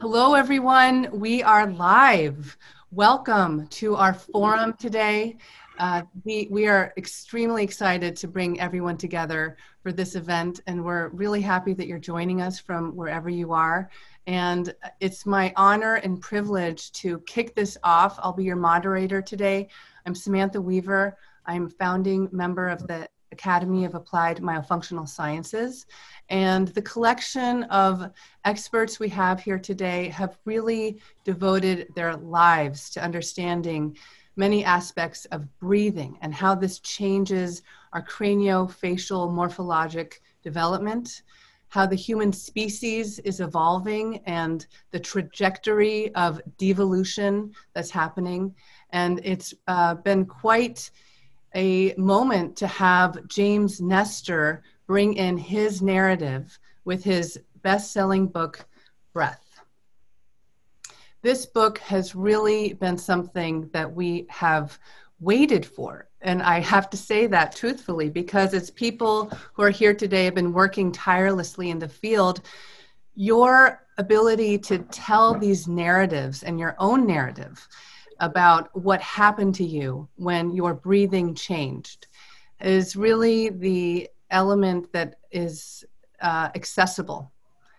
Hello, everyone. We are live. Welcome to our forum today. We are extremely excited to bring everyone together for this event, and we're really happy that you're joining us from wherever you are. And it's my honor and privilege to kick this off. I'll be your moderator today. I'm Samantha Weaver. I'm founding member of the Academy of Applied Myofunctional Sciences. And the collection of experts we have here today have really devoted their lives to understanding many aspects of breathing and how this changes our craniofacial morphologic development, how the human species is evolving and the trajectory of devolution that's happening. And it's been quite a moment to have James Nestor bring in his narrative with his best-selling book, Breath. This book has really been something that we have waited for. And I have to say that truthfully, because as people who are here today have been working tirelessly in the field, your ability to tell these narratives and your own narrative about what happened to you when your breathing changed is really the element that is accessible.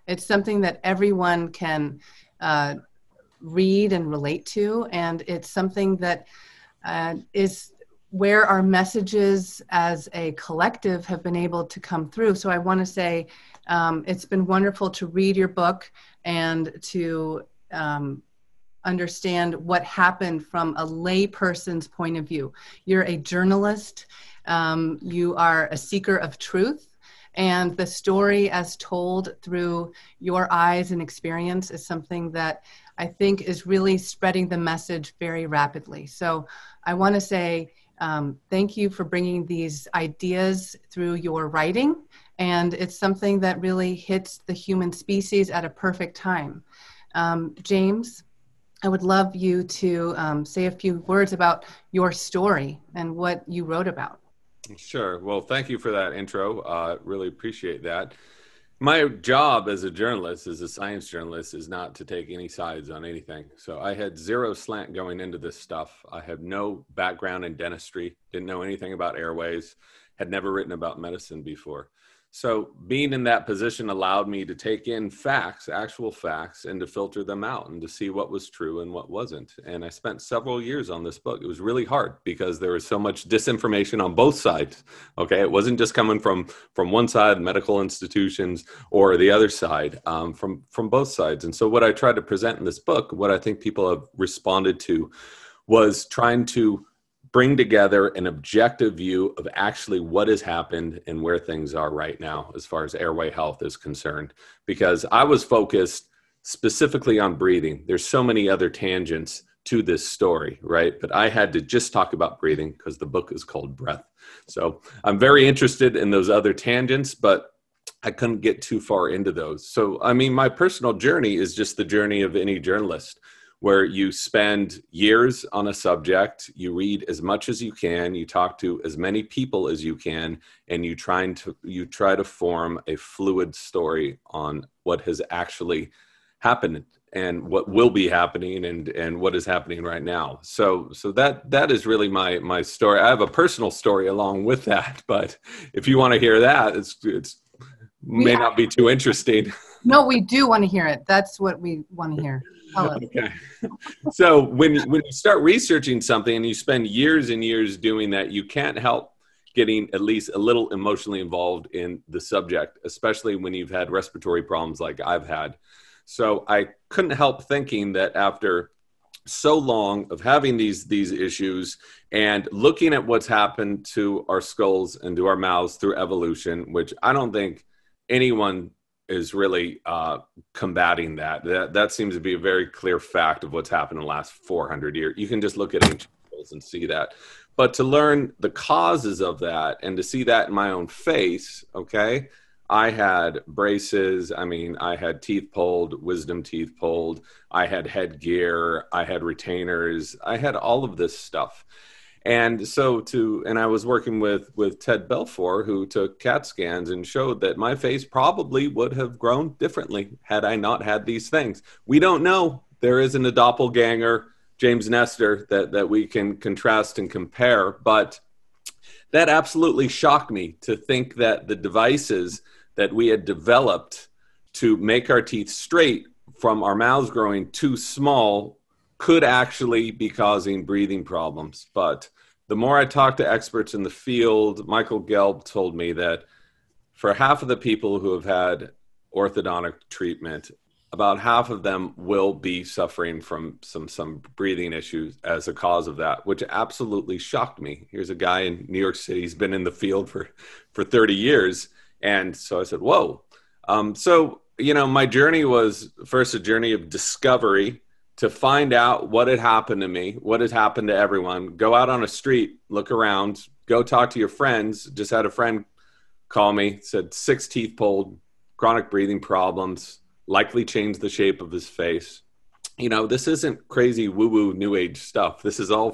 It's something that everyone can read and relate to, and it's something that is where our messages as a collective have been able to come through. So I want to say it's been wonderful to read your book and to understand what happened from a lay person's point of view. You're a journalist. You are a seeker of truth, and the story as told through your eyes and experience is something that I think is really spreading the message very rapidly. So I want to say thank you for bringing these ideas through your writing, and it's something that really hits the human species at a perfect time. James, I would love you to say a few words about your story and what you wrote about. Sure. Well, thank you for that intro. Really appreciate that. My job as a journalist, as a science journalist, is not to take any sides on anything. So I had zero slant going into this stuff. I had no background in dentistry, didn't know anything about airways, had never written about medicine before. So being in that position allowed me to take in facts, actual facts, and to filter them out and to see what was true and what wasn't. And I spent several years on this book. It was really hard because there was so much disinformation on both sides. Okay, it wasn't just coming from one side, medical institutions, or the other side, from both sides. And so what I tried to present in this book, what I think people have responded to, was trying to bring together an objective view of actually what has happened and where things are right now as far as airway health is concerned. Because I was focused specifically on breathing. There's so many other tangents to this story, right? But I had to just talk about breathing because the book is called Breath. So I'm very interested in those other tangents, but I couldn't get too far into those. So, I mean, my personal journey is just the journey of any journalist, where you spend years on a subject, you read as much as you can, you talk to as many people as you can, and you try to form a fluid story on what has actually happened and what will be happening and what is happening right now. So that is really my story. I have a personal story along with that, but if you want to hear that, it's may not be too interesting. No, we do want to hear it. That's what we want to hear. Okay. So when you start researching something and you spend years and years doing that, you can't help getting at least a little emotionally involved in the subject, especially when you've had respiratory problems like I've had. So I couldn't help thinking that after so long of having these issues and looking at what's happened to our skulls and to our mouths through evolution, which I don't think anyone is really combating that. That seems to be a very clear fact of what's happened in the last 400 years. You can just look at ancient skulls and see that. But to learn the causes of that and to see that in my own face, okay, I had braces. I mean, I had teeth pulled, wisdom teeth pulled. I had headgear. I had retainers. I had all of this stuff. And so and I was working with Ted Belfor, who took CAT scans and showed that my face probably would have grown differently had I not had these things. We don't know. There isn't a doppelganger, James Nestor, that we can contrast and compare. But that absolutely shocked me to think that the devices that we had developed to make our teeth straight from our mouths growing too small could actually be causing breathing problems. But the more I talked to experts in the field, Michael Gelb told me that for half of the people who have had orthodontic treatment, about half of them will be suffering from some breathing issues as a cause of that, which absolutely shocked me. Here's a guy in New York City. He's been in the field for 30 years. And so I said, whoa. So, my journey was first a journey of discovery to find out what had happened to me, what had happened to everyone. Go out on a street, look around, go talk to your friends. Just had a friend call me, said 6 teeth pulled, chronic breathing problems, likely changed the shape of his face. This isn't crazy woo-woo new age stuff. This is all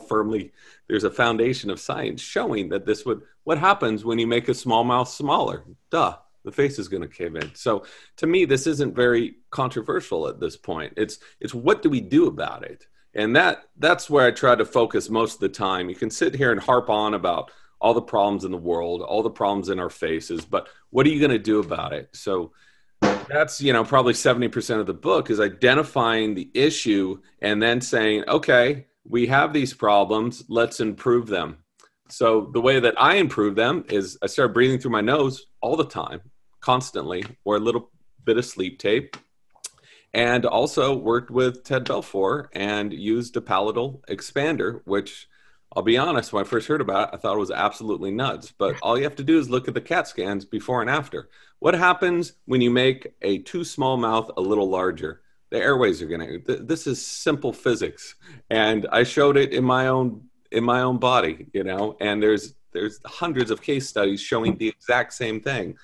there's a foundation of science showing that what happens when you make a small mouth smaller? Duh, the face is going to cave in. So to me, this isn't very controversial at this point. It's what do we do about it? And that's where I try to focus most of the time. You can sit here and harp on about all the problems in the world, all the problems in our faces, but what are you going to do about it? So that's, probably 70% of the book is identifying the issue and then saying, okay, we have these problems, let's improve them. So the way that I improve them is I start breathing through my nose all the time, constantly, or a little bit of sleep tape. And also worked with Ted Belfor and used a palatal expander, which I'll be honest, when I first heard about it, I thought it was absolutely nuts. But all you have to do is look at the CAT scans before and after. What happens when you make a too small mouth a little larger? The airways are this is simple physics. And I showed it in my own body, and there's hundreds of case studies showing the exact same thing.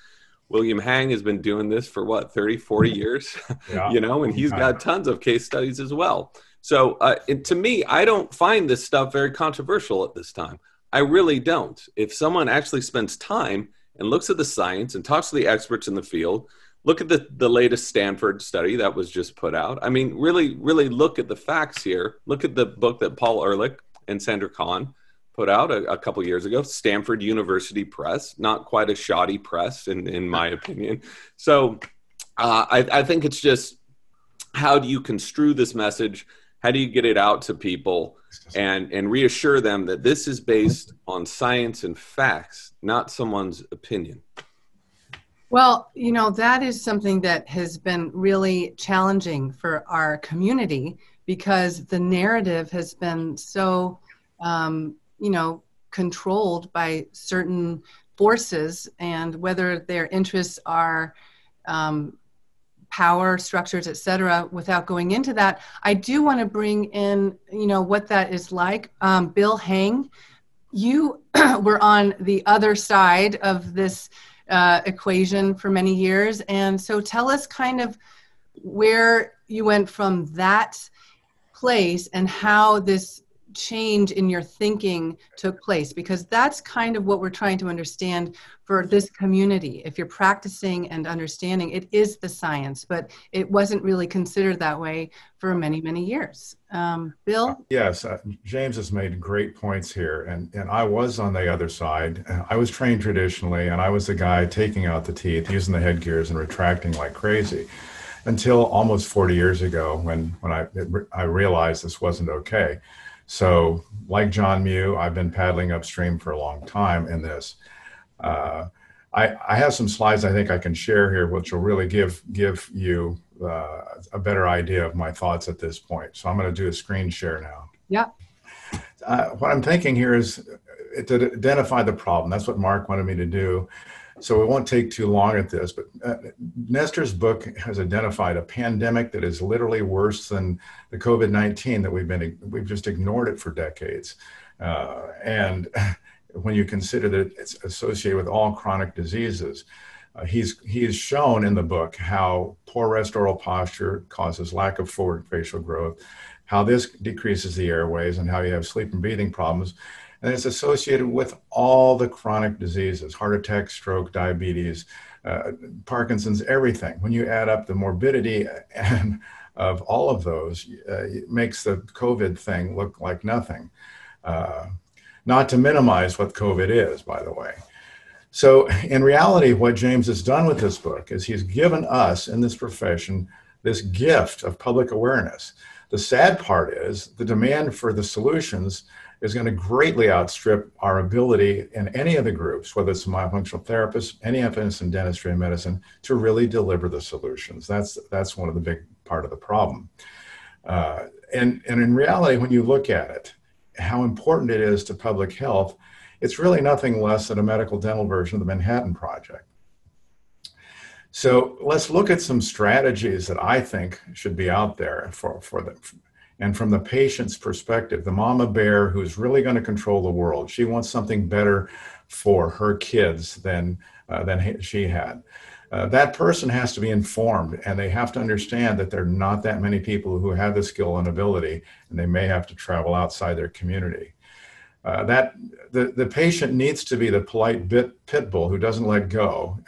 William Hang has been doing this for 30, 40 years, Yeah. And he's got tons of case studies as well. So to me, I don't find this stuff very controversial at this time. I really don't. If someone actually spends time and looks at the science and talks to the experts in the field, look at the latest Stanford study that was just put out. I mean, really, really look at the facts here. Look at the book that Paul Ehrlich and Sandra Kahn put out a couple years ago, Stanford University Press, not quite a shoddy press in my opinion. So I think it's just, how do you construe this message? How do you get it out to people and reassure them that this is based on science and facts, not someone's opinion? Well, that is something that has been really challenging for our community because the narrative has been so, controlled by certain forces, and whether their interests are power structures, et cetera. Without going into that, I do want to bring in, what that is like. Bill Hang, you were on the other side of this equation for many years. And so tell us kind of where you went from that place and how this change in your thinking took place, because that's kind of what we're trying to understand for this community. If you're practicing and understanding, it is the science, but it wasn't really considered that way for many, many years. Bill? Yes, James has made great points here. And I was on the other side. I was trained traditionally, and I was the guy taking out the teeth, using the headgears and retracting like crazy, until almost 40 years ago when I realized this wasn't okay. So like John Mew, I've been paddling upstream for a long time in this. I have some slides I think I can share here, which will really give you a better idea of my thoughts at this point. So I'm going to do a screen share now. Yeah. What I'm thinking here is to identify the problem. That's what Mark wanted me to do. So we won't take too long at this, but Nestor's book has identified a pandemic that is literally worse than the COVID-19 that we've just ignored it for decades. And when you consider that it's associated with all chronic diseases, he's shown in the book how poor rest oral posture causes lack of forward facial growth, how this decreases the airways, and how you have sleep and breathing problems. And it's associated with all the chronic diseases, heart attack, stroke, diabetes, Parkinson's, everything. When you add up the morbidity and of all of those, it makes the COVID thing look like nothing. Not to minimize what COVID is, by the way. So in reality, what James has done with this book is he's given us in this profession this gift of public awareness. The sad part is the demand for the solutions is going to greatly outstrip our ability in any of the groups, whether it's a myofunctional therapist, any of us in dentistry and medicine, to really deliver the solutions. That's one of the big part of the problem. And in reality, when you look at it, how important it is to public health, it's really nothing less than a medical dental version of the Manhattan Project. So let's look at some strategies that I think should be out there for them. And from the patient's perspective, the mama bear who's really going to control the world, she wants something better for her kids than she had. That person has to be informed, and they have to understand that there are not that many people who have the skill and ability, and they may have to travel outside their community. The patient needs to be the polite pit bull who doesn't let go,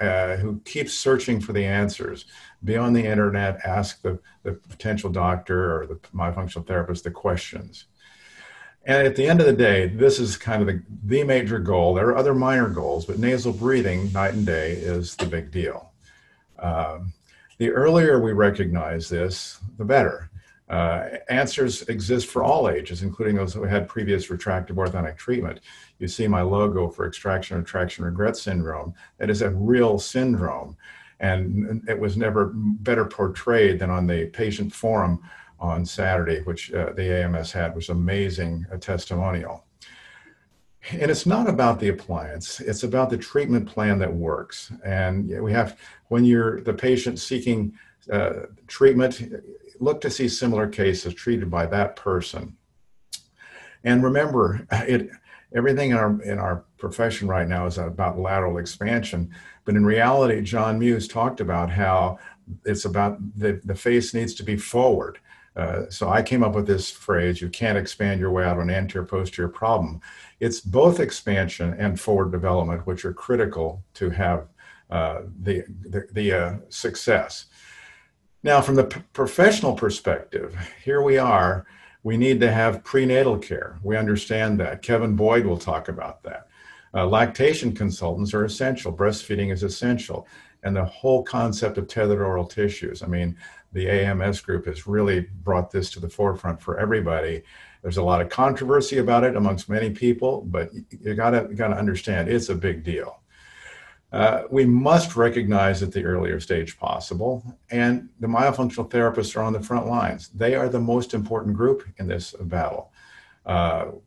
who keeps searching for the answers. Be on the internet, ask the potential doctor or the myofunctional therapist the questions. And at the end of the day, this is kind of the major goal. There are other minor goals, but nasal breathing night and day is the big deal. The earlier we recognize this, the better. Answers exist for all ages, including those who had previous retractive orthodontic treatment. You see my logo for extraction retraction regret syndrome. That is a real syndrome, and it was never better portrayed than on the patient forum on Saturday, which the AMS had, was amazing, a testimonial. And it's not about the appliance, it's about the treatment plan that works. And we have, when you're the patient seeking treatment, look to see similar cases treated by that person. And remember, everything in our profession right now is about lateral expansion, but in reality, John Muse talked about how it's about the face needs to be forward. So I came up with this phrase, you can't expand your way out of an anterior posterior problem. It's both expansion and forward development, which are critical to have the success. Now, from the professional perspective, here we are, we need to have prenatal care. We understand that. Kevin Boyd will talk about that. Lactation consultants are essential. Breastfeeding is essential. And the whole concept of tethered oral tissues. I mean, the AMS group has really brought this to the forefront for everybody. There's a lot of controversy about it amongst many people, but you gotta understand it's a big deal. We must recognize at the earlier stage possible, and the myofunctional therapists are on the front lines. They are the most important group in this battle.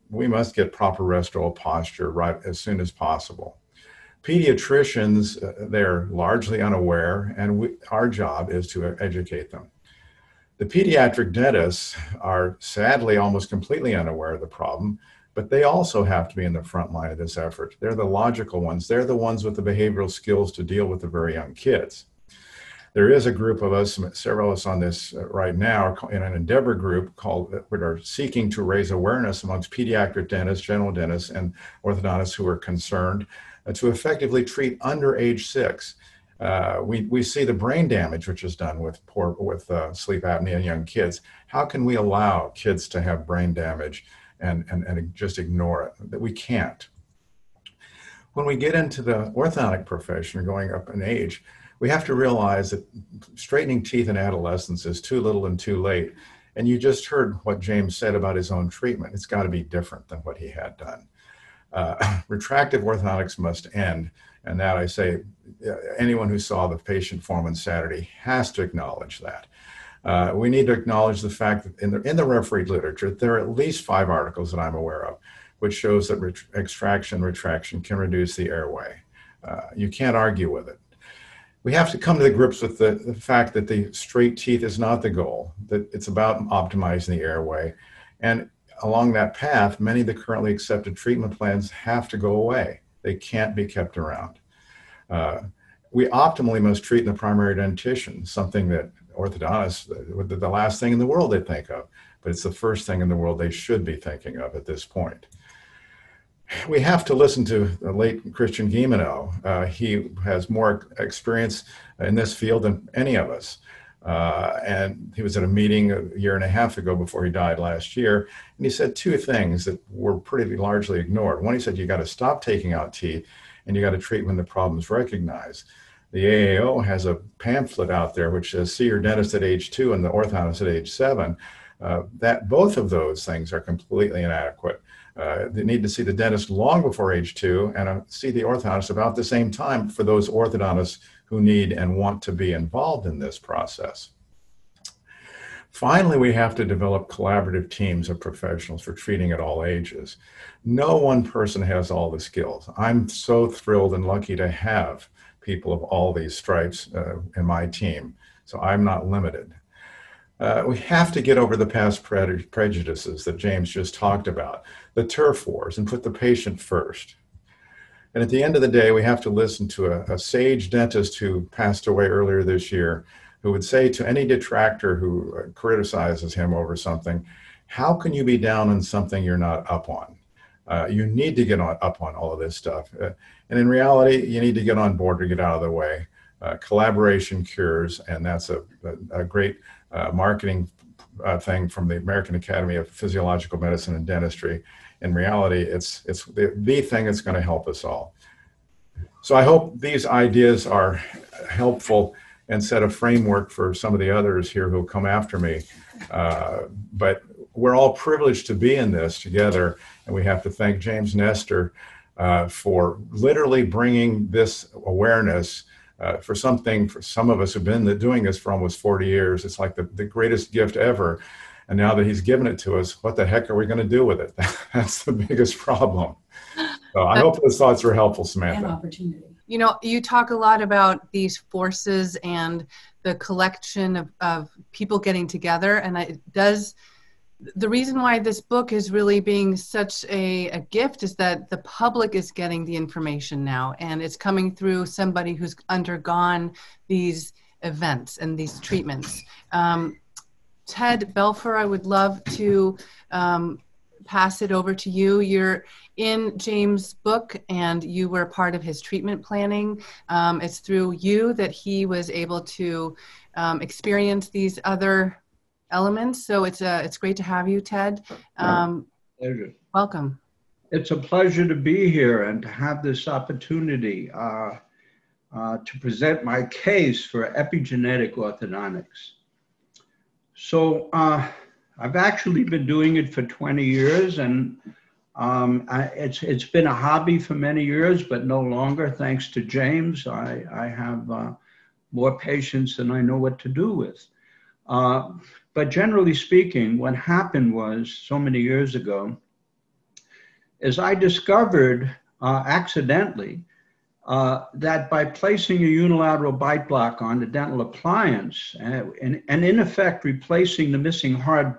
We must get proper restoral posture right as soon as possible. Pediatricians, they're largely unaware, and our job is to educate them. The pediatric dentists are sadly almost completely unaware of the problem, but they also have to be in the front line of this effort. They're the logical ones. They're the ones with the behavioral skills to deal with the very young kids. There is a group of us, several of us on this right now, in an endeavor group called, that are seeking to raise awareness amongst pediatric dentists, general dentists, and orthodontists who are concerned to effectively treat under age 6. We see the brain damage which is done with sleep apnea in young kids. How can we allow kids to have brain damage and just ignore it? That we can't. When we get into the orthodontic profession, going up in age, we have to realize that straightening teeth in adolescence is too little and too late. And you just heard what James said about his own treatment. It's got to be different than what he had done. Retractive orthodontics must end. And that, I say, anyone who saw the patient forum on Saturday has to acknowledge that. We need to acknowledge the fact that in the refereed literature, there are at least 5 articles that I'm aware of, which shows that extraction, retraction can reduce the airway. You can't argue with it. We have to come to the grips with the fact that the straight teeth is not the goal, that it's about optimizing the airway. And along that path, many of the currently accepted treatment plans have to go away. They can't be kept around. We optimally must treat in the primary dentition, something that orthodontists, the last thing in the world they think of, but it's the first thing in the world they should be thinking of at this point. We have to listen to the late Christian Guilleminault. He has more experience in this field than any of us. And he was at a meeting a year and a half ago before he died last year. And he said two things that were pretty largely ignored. One, he said, you got to stop taking out teeth and you got to treat when the problem's recognized. The AAO has a pamphlet out there which says, see your dentist at age 2 and the orthodontist at age 7. That both of those things are completely inadequate. They need to see the dentist long before age 2 and see the orthodontist about the same time for those orthodontists who need and want to be involved in this process. Finally, we have to develop collaborative teams of professionals for treating at all ages. No one person has all the skills. I'm so thrilled and lucky to have people of all these stripes in my team, so I'm not limited. We have to get over the past prejudices that James just talked about, the turf wars, and put the patient first. And at the end of the day, we have to listen to a sage dentist who passed away earlier this year, who would say to any detractor who criticizes him over something, how can you be down on something you're not up on? You need to get up on all of this stuff. And in reality, you need to get on board to get out of the way. Collaboration cures, and that's a great marketing thing from the American Academy of Physiological Medicine and Dentistry. In reality, it's the thing that's going to help us all. So I hope these ideas are helpful and set a framework for some of the others here who come after me. But we're all privileged to be in this together, and we have to thank James Nestor for literally bringing this awareness for some of us who've been doing this for almost 40 years. It's like the greatest gift ever. And now that he's given it to us, what the heck are we going to do with it? That's the biggest problem. So I hope those thoughts were helpful, Samantha. And opportunity. You know, you talk a lot about these forces and the collection of people getting together, and the reason why this book is really being such a gift is that the public is getting the information now, and it's coming through somebody who's undergone these events and these treatments. Ted Belfor, I would love to pass it over to you. You're in James' book, and you were part of his treatment planning. It's through you that he was able to experience these other elements. So it's great to have you, Ted. Pleasure. Welcome. It's a pleasure to be here and to have this opportunity to present my case for epigenetic orthodontics. So I've actually been doing it for 20 years, and it's been a hobby for many years, but no longer, thanks to James. I have more patients than I know what to do with. But generally speaking, what happened was, so many years ago, is I discovered accidentally that by placing a unilateral bite block on the dental appliance and in effect replacing the missing hard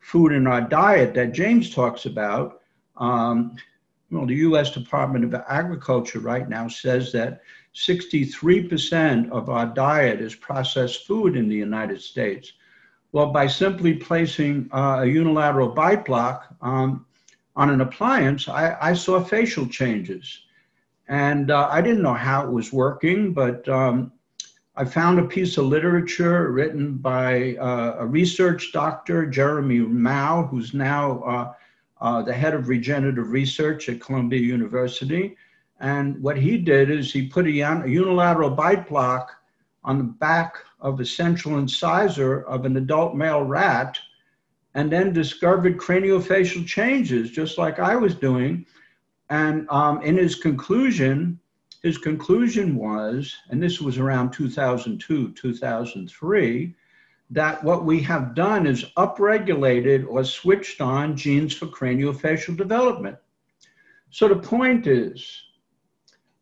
food in our diet that James talks about, well, the U.S. Department of Agriculture right now says that 63% of our diet is processed food in the United States. Well, by simply placing a unilateral bite block on an appliance, I saw facial changes. And I didn't know how it was working, but I found a piece of literature written by a research doctor, Jeremy Mao, who's now the head of regenerative research at Columbia University. And what he did is he put a unilateral bite block on the back of a central incisor of an adult male rat, and then discovered craniofacial changes, just like I was doing. And in his conclusion was, and this was around 2002, 2003, that what we have done is upregulated or switched on genes for craniofacial development. So the point is,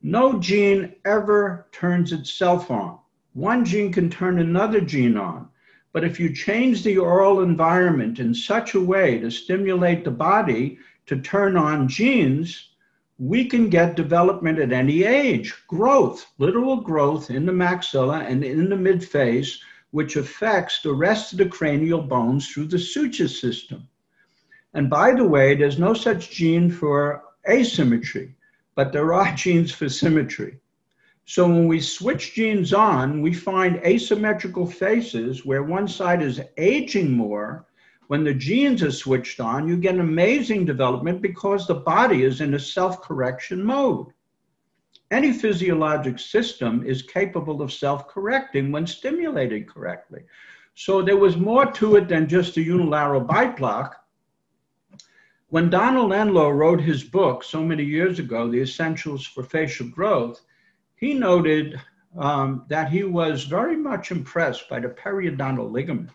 no gene ever turns itself on. One gene can turn another gene on. But if you change the oral environment in such a way to stimulate the body to turn on genes, we can get development at any age, growth, literal growth in the maxilla and in the midface, which affects the rest of the cranial bones through the suture system. And by the way, there's no such gene for asymmetry, but there are genes for symmetry. So when we switch genes on, we find asymmetrical faces where one side is aging more. When the genes are switched on, you get an amazing development because the body is in a self-correction mode. Any physiologic system is capable of self-correcting when stimulated correctly. So there was more to it than just a unilateral bite block. When Donald Enloe wrote his book so many years ago, The Essentials for Facial Growth, he noted that he was very much impressed by the periodontal ligament.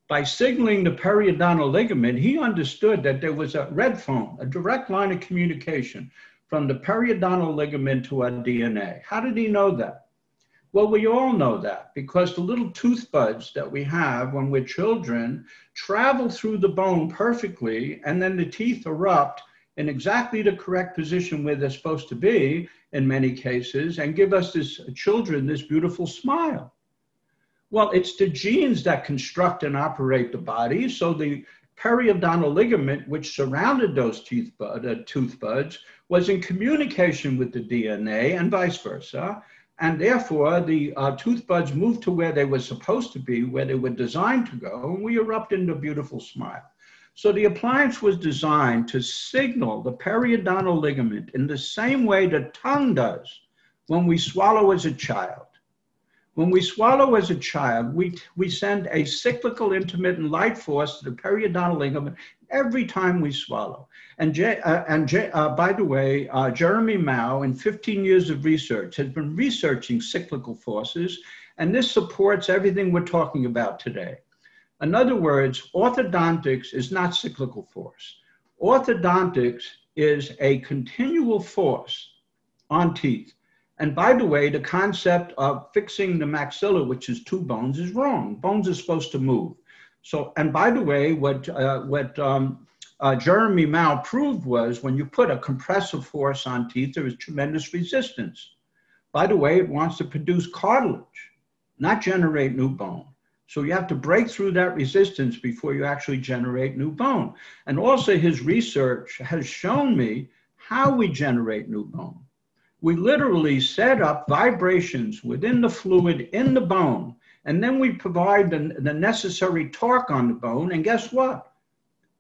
By signaling the periodontal ligament, he understood that there was a red phone, a direct line of communication from the periodontal ligament to our DNA. How did he know that? Well, we all know that because the little tooth buds that we have when we're children travel through the bone perfectly, and then the teeth erupt in exactly the correct position where they're supposed to be in many cases and give us this children this beautiful smile. Well, it's the genes that construct and operate the body. So the periodontal ligament, which surrounded those tooth buds, was in communication with the DNA and vice versa. And therefore, the tooth buds moved to where they were supposed to be, where they were designed to go, and we erupt into a beautiful smile. So the appliance was designed to signal the periodontal ligament in the same way the tongue does when we swallow as a child. When we swallow as a child, we send a cyclical intermittent light force to the periodontal ligament every time we swallow. And by the way, Jeremy Mao, in 15 years of research, has been researching cyclical forces, and this supports everything we're talking about today. In other words, orthodontics is not cyclical force. Orthodontics is a continual force on teeth. And by the way, the concept of fixing the maxilla, which is two bones, is wrong. Bones are supposed to move. So, and by the way, what Jeremy Mao proved was when you put a compressive force on teeth, there is tremendous resistance. By the way, it wants to produce cartilage, not generate new bone. So you have to break through that resistance before you actually generate new bone. And also his research has shown me how we generate new bone. We literally set up vibrations within the fluid in the bone, and then we provide the necessary torque on the bone, and guess what?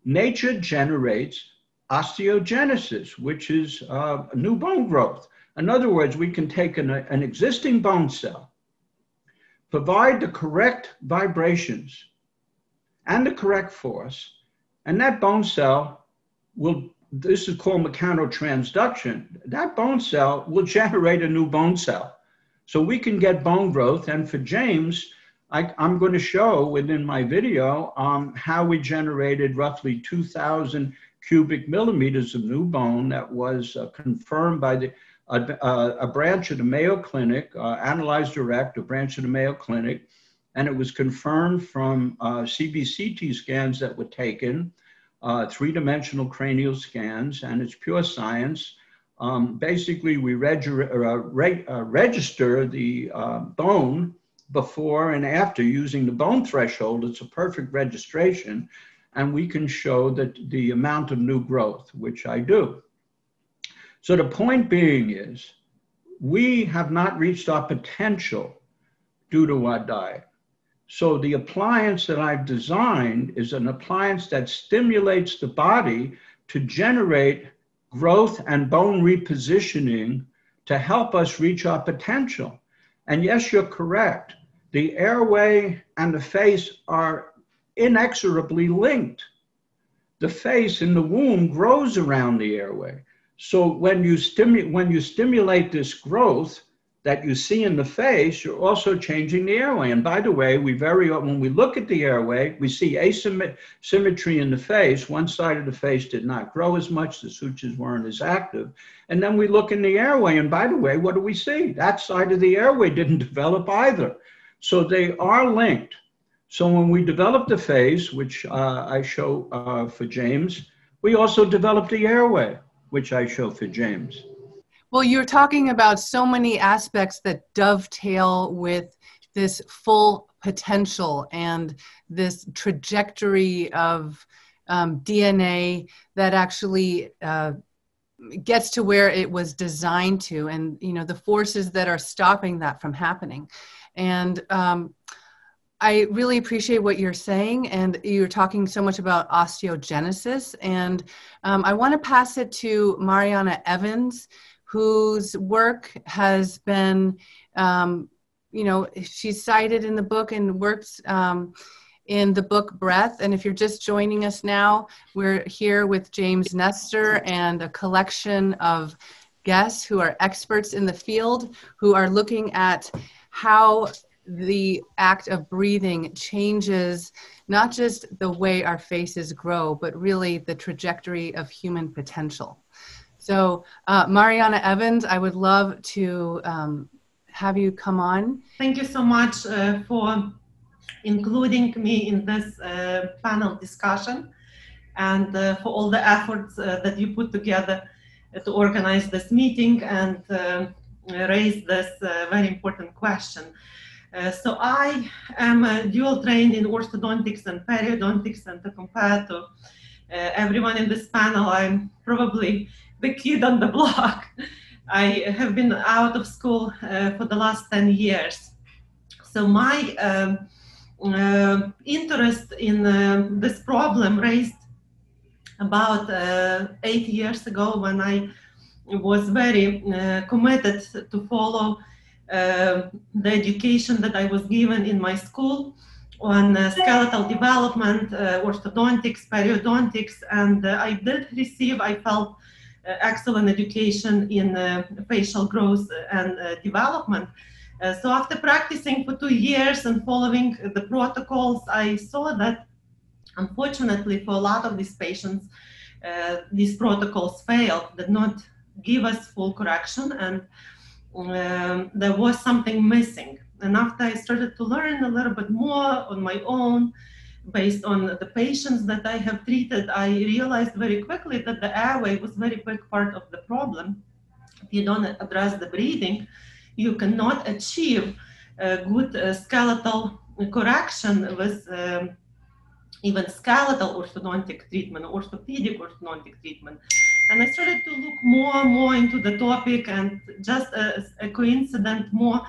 Nature generates osteogenesis, which is new bone growth. In other words, we can take an existing bone cell, provide the correct vibrations and the correct force, and that bone cell will, this is called mechanotransduction, that bone cell will generate a new bone cell. So we can get bone growth. And for James, I'm going to show within my video how we generated roughly 2,000 cubic millimeters of new bone that was confirmed by a branch of the Mayo Clinic, Analyze Direct, a branch of the Mayo Clinic, and it was confirmed from CBCT scans that were taken, three-dimensional cranial scans, and it's pure science. Basically, we register the bone before and after using the bone threshold. It's a perfect registration, and we can show that the amount of new growth, which I do. So the point being is, we have not reached our potential due to our diet. So the appliance that I've designed is an appliance that stimulates the body to generate growth and bone repositioning to help us reach our potential. And yes, you're correct. The airway and the face are inexorably linked. The face in the womb grows around the airway. So when you stimulate this growth that you see in the face, you're also changing the airway. And by the way, when we look at the airway, we see asymmetry in the face. One side of the face did not grow as much, the sutures weren't as active. And then we look in the airway, and by the way, what do we see? That side of the airway didn't develop either. So they are linked. So when we develop the face, which I show for James, we also develop the airway, which I show for James. Well, you're talking about so many aspects that dovetail with this full potential and this trajectory of DNA that actually gets to where it was designed to, and the forces that are stopping that from happening. And I really appreciate what you're saying, and you're talking so much about osteogenesis, and I want to pass it to Mariana Evans, whose work has been, she's cited in the book and works in the book Breath. And if you're just joining us now, we're here with James Nestor and a collection of guests who are experts in the field, who are looking at how the act of breathing changes not just the way our faces grow, but really the trajectory of human potential. So Mariana Evans, I would love to have you come on. Thank you so much for including me in this panel discussion, and for all the efforts that you put together to organize this meeting and raise this very important question. So I am dual trained in orthodontics and periodontics, and to compare to everyone in this panel, I'm probably the kid on the block. I have been out of school for the last 10 years. So my interest in this problem raised about 8 years ago, when I was very committed to follow the education that I was given in my school on skeletal development, orthodontics, periodontics, and I did receive, I felt, excellent education in facial growth and development. So after practicing for 2 years and following the protocols, I saw that unfortunately for a lot of these patients, these protocols failed, did not give us full correction, and there was something missing. And after I started to learn a little bit more on my own, based on the patients that I have treated, I realized very quickly that the airway was a very big part of the problem. If you don't address the breathing, you cannot achieve good skeletal correction with even skeletal orthodontic treatment, orthopedic orthodontic treatment. And I started to look more and more into the topic, and just as a coincidence, more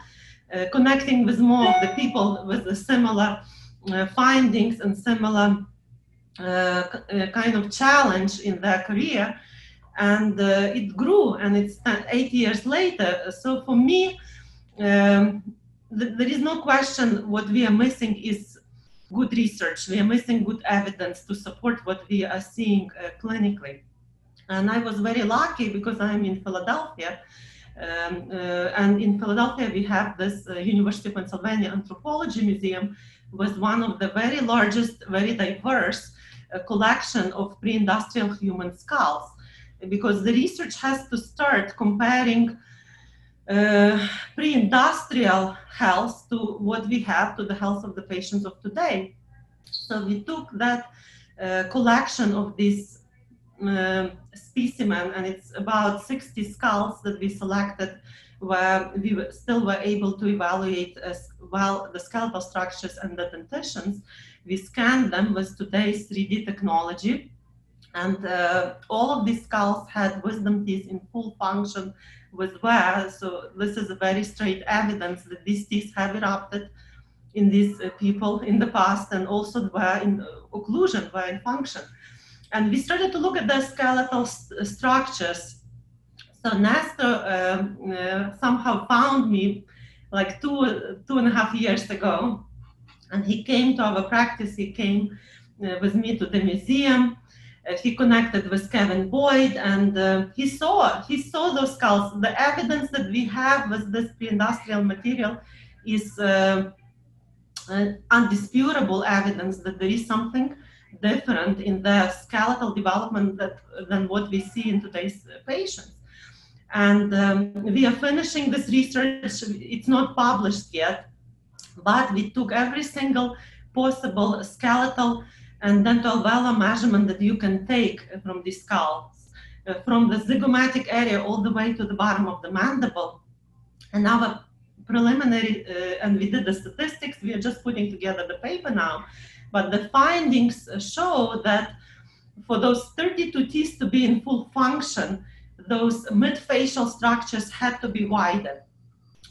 connecting with more of the people with the similar findings and similar kind of challenge in their career. And it grew, and it's 8 years later. So for me, there is no question what we are missing is good research. We are missing good evidence to support what we are seeing clinically. And I was very lucky because I'm in Philadelphia. And in Philadelphia, we have this University of Pennsylvania Anthropology Museum, was one of the very largest, very diverse collection of pre-industrial human skulls, because the research has to start comparing pre-industrial health to what we have, to the health of the patients of today. So we took that collection of this specimen, and it's about 60 skulls that we selected, where we still were able to evaluate well the skeletal structures and the dentitions. We scanned them with today's 3D technology, and all of these skulls had wisdom teeth in full function with wear. So this is a very straight evidence that these teeth have erupted in these people in the past, and also were in occlusion, were in function. And we started to look at the skeletal structures. So Nestor somehow found me like two and a half years ago, and he came to our practice. He came with me to the museum. He connected with Kevin Boyd, and he saw those skulls. The evidence that we have with this pre-industrial material is undisputable evidence that there is something different in the skeletal development than what we see in today's patients. And we are finishing this research. It's not published yet, but we took every single possible skeletal and dental velar measurement that you can take from these skulls, from the zygomatic area all the way to the bottom of the mandible. And our preliminary, and we did the statistics, we are just putting together the paper now, but the findings show that for those 32 teeth to be in full function, those mid-facial structures had to be widened.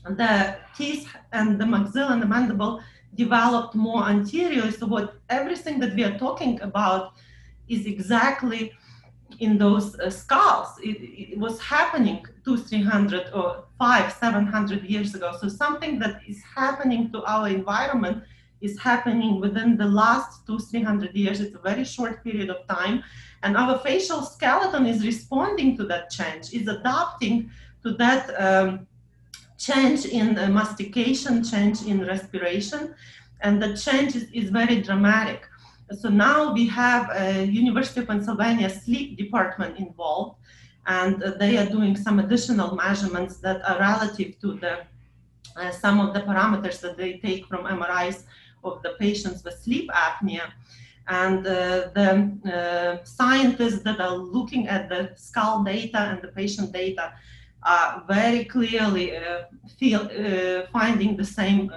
The teeth and the maxilla and the mandible developed more anterior. So everything that we are talking about is exactly in those skulls. It was happening 200, 300 or 500, 700 years ago. So something that is happening to our environment is happening within the last 200, 300 years. It's a very short period of time. And our facial skeleton is responding to that change, is adapting to that change in mastication, change in respiration. And the change is very dramatic. So now we have a University of Pennsylvania sleep department involved, and they are doing some additional measurements that are relative to the some of the parameters that they take from MRIs of the patients with sleep apnea. And the scientists that are looking at the skull data and the patient data are very clearly finding the same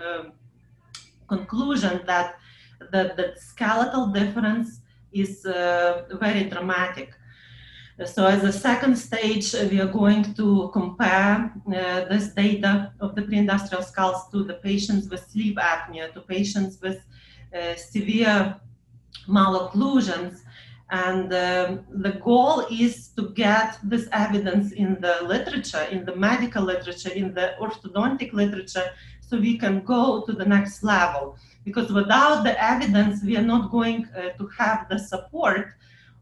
conclusion, that the skeletal difference is very dramatic. So as a second stage, we are going to compare this data of the pre-industrial skulls to the patients with sleep apnea, to patients with severe malocclusions. And the goal is to get this evidence in the literature, in the medical literature, in the orthodontic literature, so we can go to the next level. Because without the evidence, we are not going to have the support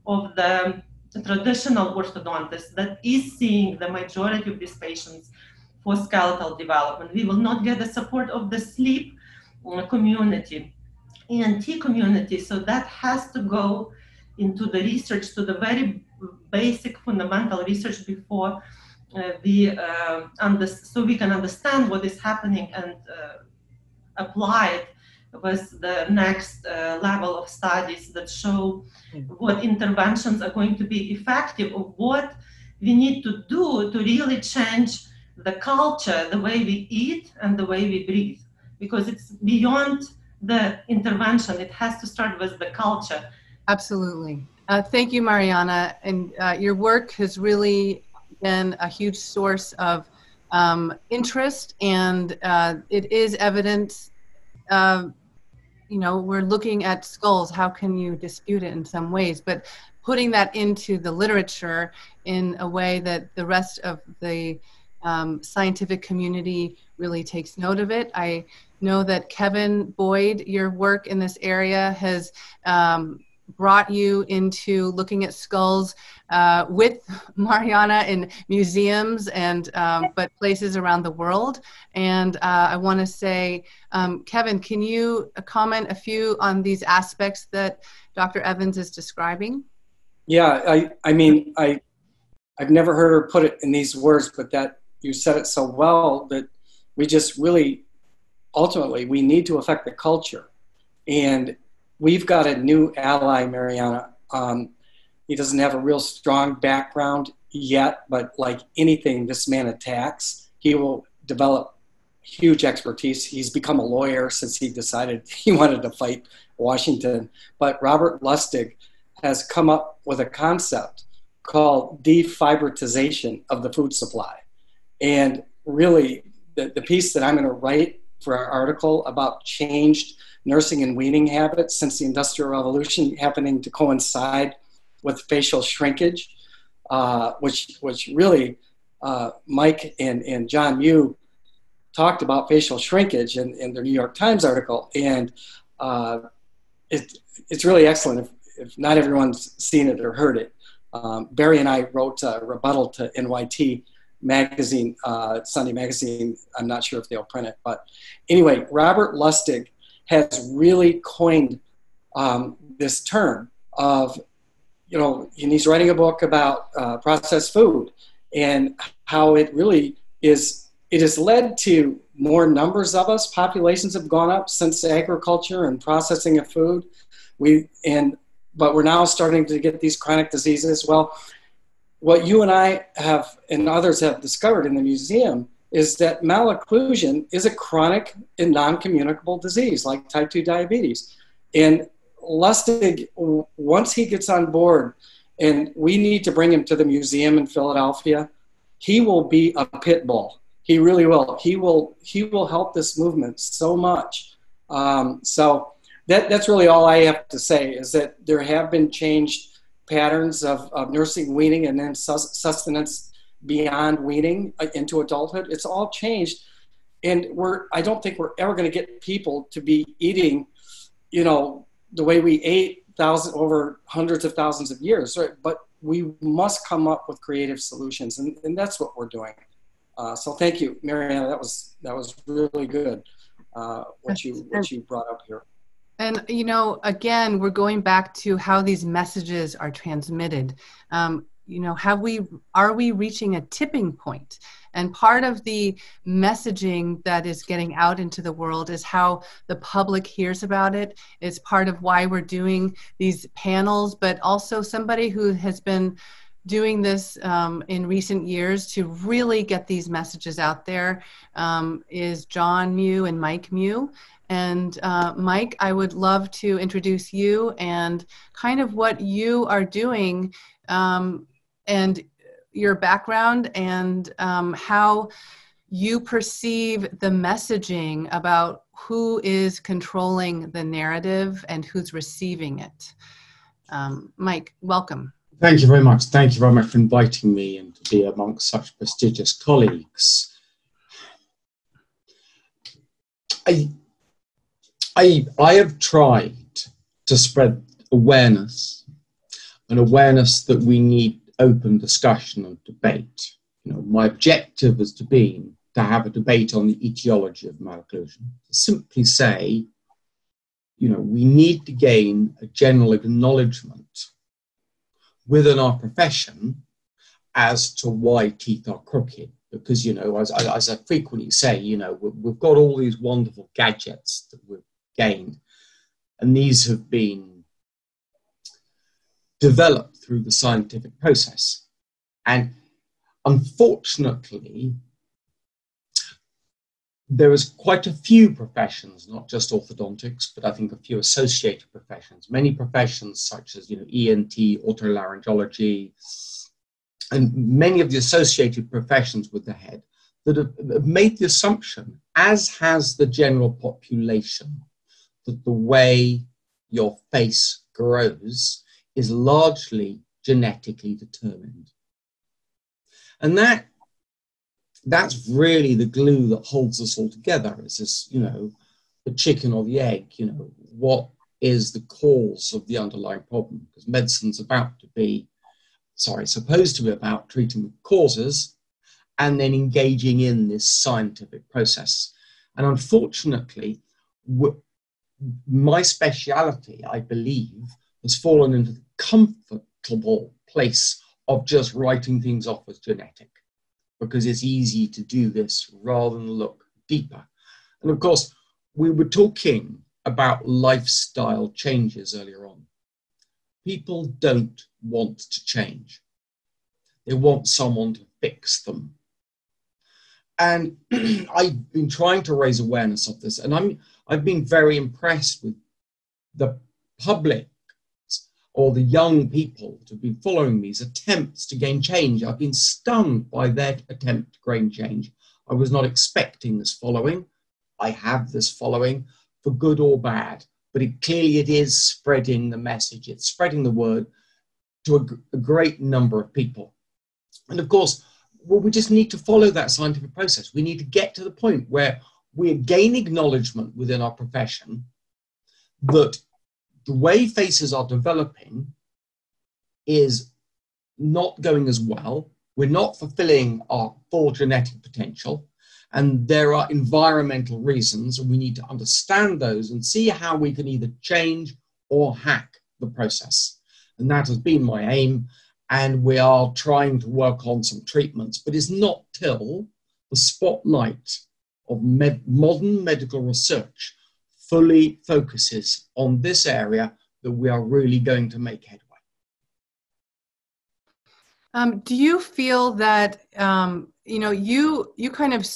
of the traditional orthodontist that is seeing the majority of these patients for skeletal development. We will not get the support of the sleep community, ENT community. So that has to go into the research, to the very basic fundamental research before so we can understand what is happening and apply it with the next level of studies that show what interventions are going to be effective, or what we need to do to really change the culture, the way we eat and the way we breathe, because it's beyond the intervention. It has to start with the culture. Absolutely. Thank you, Mariana. And your work has really been a huge source of interest, and it is evident. You know, we're looking at skulls. How can you dispute it in some ways? But putting that into the literature in a way that the rest of the scientific community really takes note of it. I know that Kevin Boyd, your work in this area has brought you into looking at skulls with Mariana in museums and but places around the world. And I want to say, Kevin, can you comment a few on these aspects that Dr. Evans is describing? Yeah, I mean, I've never heard her put it in these words, but that you said it so well, that we just really, ultimately, we need to affect the culture. And we've got a new ally, Mariana. He doesn't have a real strong background yet, but like anything this man attacks, he will develop huge expertise. He's become a lawyer since he decided he wanted to fight Washington. But Robert Lustig has come up with a concept called defibratization of the food supply. And really, the piece that I'm going to write for our article about changed nursing and weaning habits since the Industrial Revolution, happening to coincide with facial shrinkage, which really Mike and John Mew talked about facial shrinkage in their New York Times article. And it's really excellent if not everyone's seen it or heard it. Barry and I wrote a rebuttal to NYT magazine, Sunday magazine. I'm not sure if they'll print it, but anyway, Robert Lustig has really coined this term of, you know, and he's writing a book about processed food and how it really is, it has led to more numbers of us. Populations have gone up since agriculture and processing of food. But we're now starting to get these chronic diseases. Well, what you and I have and others have discovered in the museum is that malocclusion is a chronic and non-communicable disease like type 2 diabetes. And Lustig, once he gets on board And we need to bring him to the museum in Philadelphia. He will be a pit bull. He really will. He will help this movement so much. So that's really all I have to say, is that there have been changed patterns of nursing, weaning, and then sustenance beyond weaning into adulthood. It's all changed. And I don't think we're ever going to get people to be eating, the way we ate over hundreds of thousands of years, right? But we must come up with creative solutions, and that's what we're doing. So thank you, Mariana. That was really good, what you brought up here. And, again, we're going back to how these messages are transmitted. Are we reaching a tipping point? And part of the messaging that is getting out into the world is how the public hears about it. It's part of why we're doing these panels, but also somebody who has been doing this in recent years to really get these messages out there is John Mew and Mike Mew. And Mike, I would love to introduce you and kind of what you are doing and your background and how you perceive the messaging about who is controlling the narrative and who's receiving it. Mike, welcome. Thank you very much. Thank you very much for inviting me and to be amongst such prestigious colleagues. I have tried to spread awareness, an awareness that we need open discussion and debate. My objective has been to have a debate on the etiology of malocclusion. Simply say, we need to gain a general acknowledgement within our profession as to why teeth are crooked. Because, as I frequently say, we've got all these wonderful gadgets that we've gained, and these have been developed through the scientific process. And unfortunately, there is quite a few professions, not just orthodontics, but I think a few associated professions, many professions such as, ENT, otolaryngology, and many of the associated professions with the head that have made the assumption, as has the general population, that the way your face grows is largely genetically determined. And that's really the glue that holds us all together. It's this, the chicken or the egg, what is the cause of the underlying problem? Because medicine's supposed to be about treating the causes and then engaging in this scientific process. And unfortunately, my speciality, I believe, has fallen into the comfortable place of just writing things off as genetic, because it's easy to do this rather than look deeper. And of course, we were talking about lifestyle changes earlier on. People don't want to change. They want someone to fix them. And I've been trying to raise awareness of this, and I've been very impressed with the public or the young people that have been following these attempts to gain change. I've been stunned by their attempt to gain change. I was not expecting this following. I have this following, for good or bad, but clearly it is spreading the message. It's spreading the word to a great number of people. And of course, we just need to follow that scientific process. We need to get to the point where we gain acknowledgement within our profession that the way faces are developing is not going as well. We're not fulfilling our full genetic potential, and there are environmental reasons, and we need to understand those and see how we can either change or hack the process. And that has been my aim, and we are trying to work on some treatments, but it's not till the spotlight of modern medical research fully focuses on this area that we are really going to make headway. Do you feel that, you kind of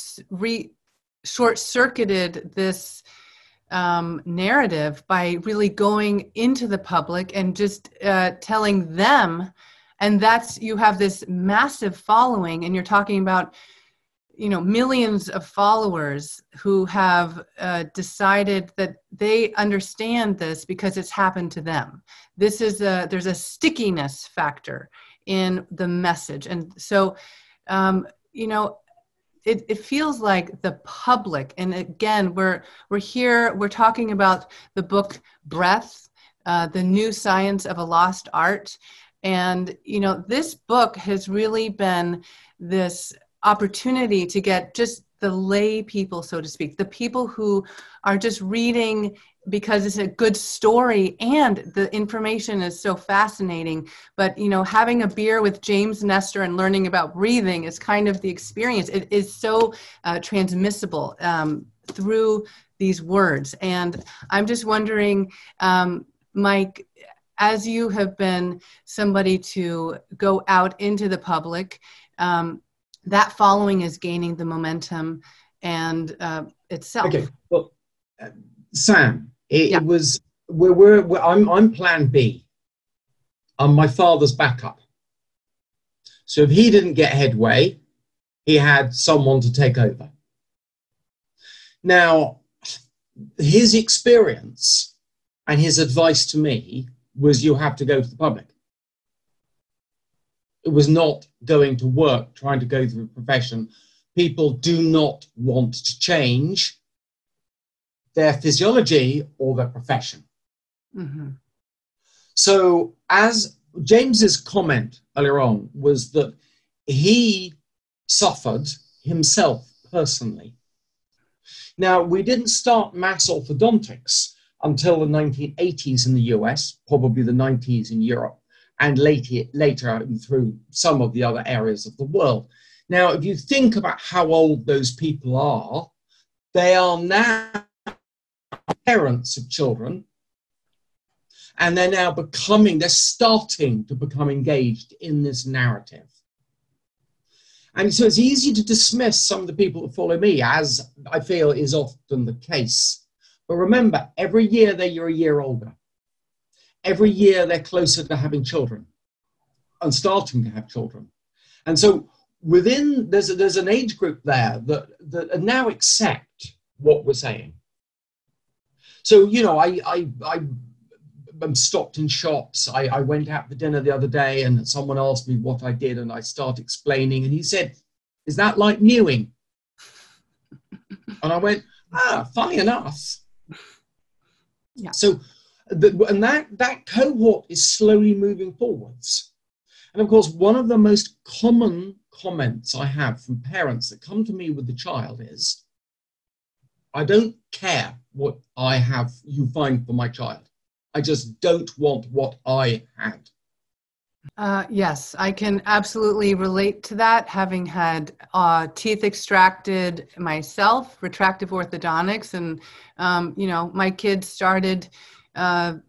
short-circuited this narrative by really going into the public and just telling them. And that's, you have this massive following, and you're talking about, you know, millions of followers who have decided that they understand this because it's happened to them. This is there's a stickiness factor in the message. And so, you know, it feels like the public, and again, we're here, we're talking about the book Breath, the New Science of a Lost Art. And, you know, this book has really been this opportunity to get just the lay people, so to speak, the people who are just reading because it's a good story and the information is so fascinating. But, you know, having a beer with James Nestor and learning about breathing is kind of the experience. It is so transmissible through these words. And I'm just wondering, Mike, as you have been somebody to go out into the public, that following is gaining the momentum and itself. Okay, well, Sam, it was, I'm plan B. I'm my father's backup. So if he didn't get headway, he had someone to take over. Now, his experience and his advice to me was, you have to go to the public. It was not going to work trying to go through a profession. People do not want to change their physiology or their profession. Mm-hmm. So as James's comment earlier on was that he suffered himself personally. Now, we didn't start mass orthodontics until the 1980s in the US, probably the 90s in Europe, and later through some of the other areas of the world. Now, if you think about how old those people are, they are now parents of children, and they're now they're starting to become engaged in this narrative. And so it's easy to dismiss some of the people that follow me, as I feel is often the case. But remember, every year you're a year older. Every year they're closer to having children and starting to have children. And so within, there's an age group there that now accept what we're saying. So, you know, I'm stopped in shops. I went out for dinner the other day and someone asked me what I did and I started explaining and he said, "Is that like mewing?" And I went, funny enough. Yeah. So, and that cohort is slowly moving forwards. And of course, one of the most common comments I have from parents that come to me with the child is, "I don't care what you find for my child. I just don't want what I had." Yes, I can absolutely relate to that, having had teeth extracted myself, retractive orthodontics, and you know, my kids started on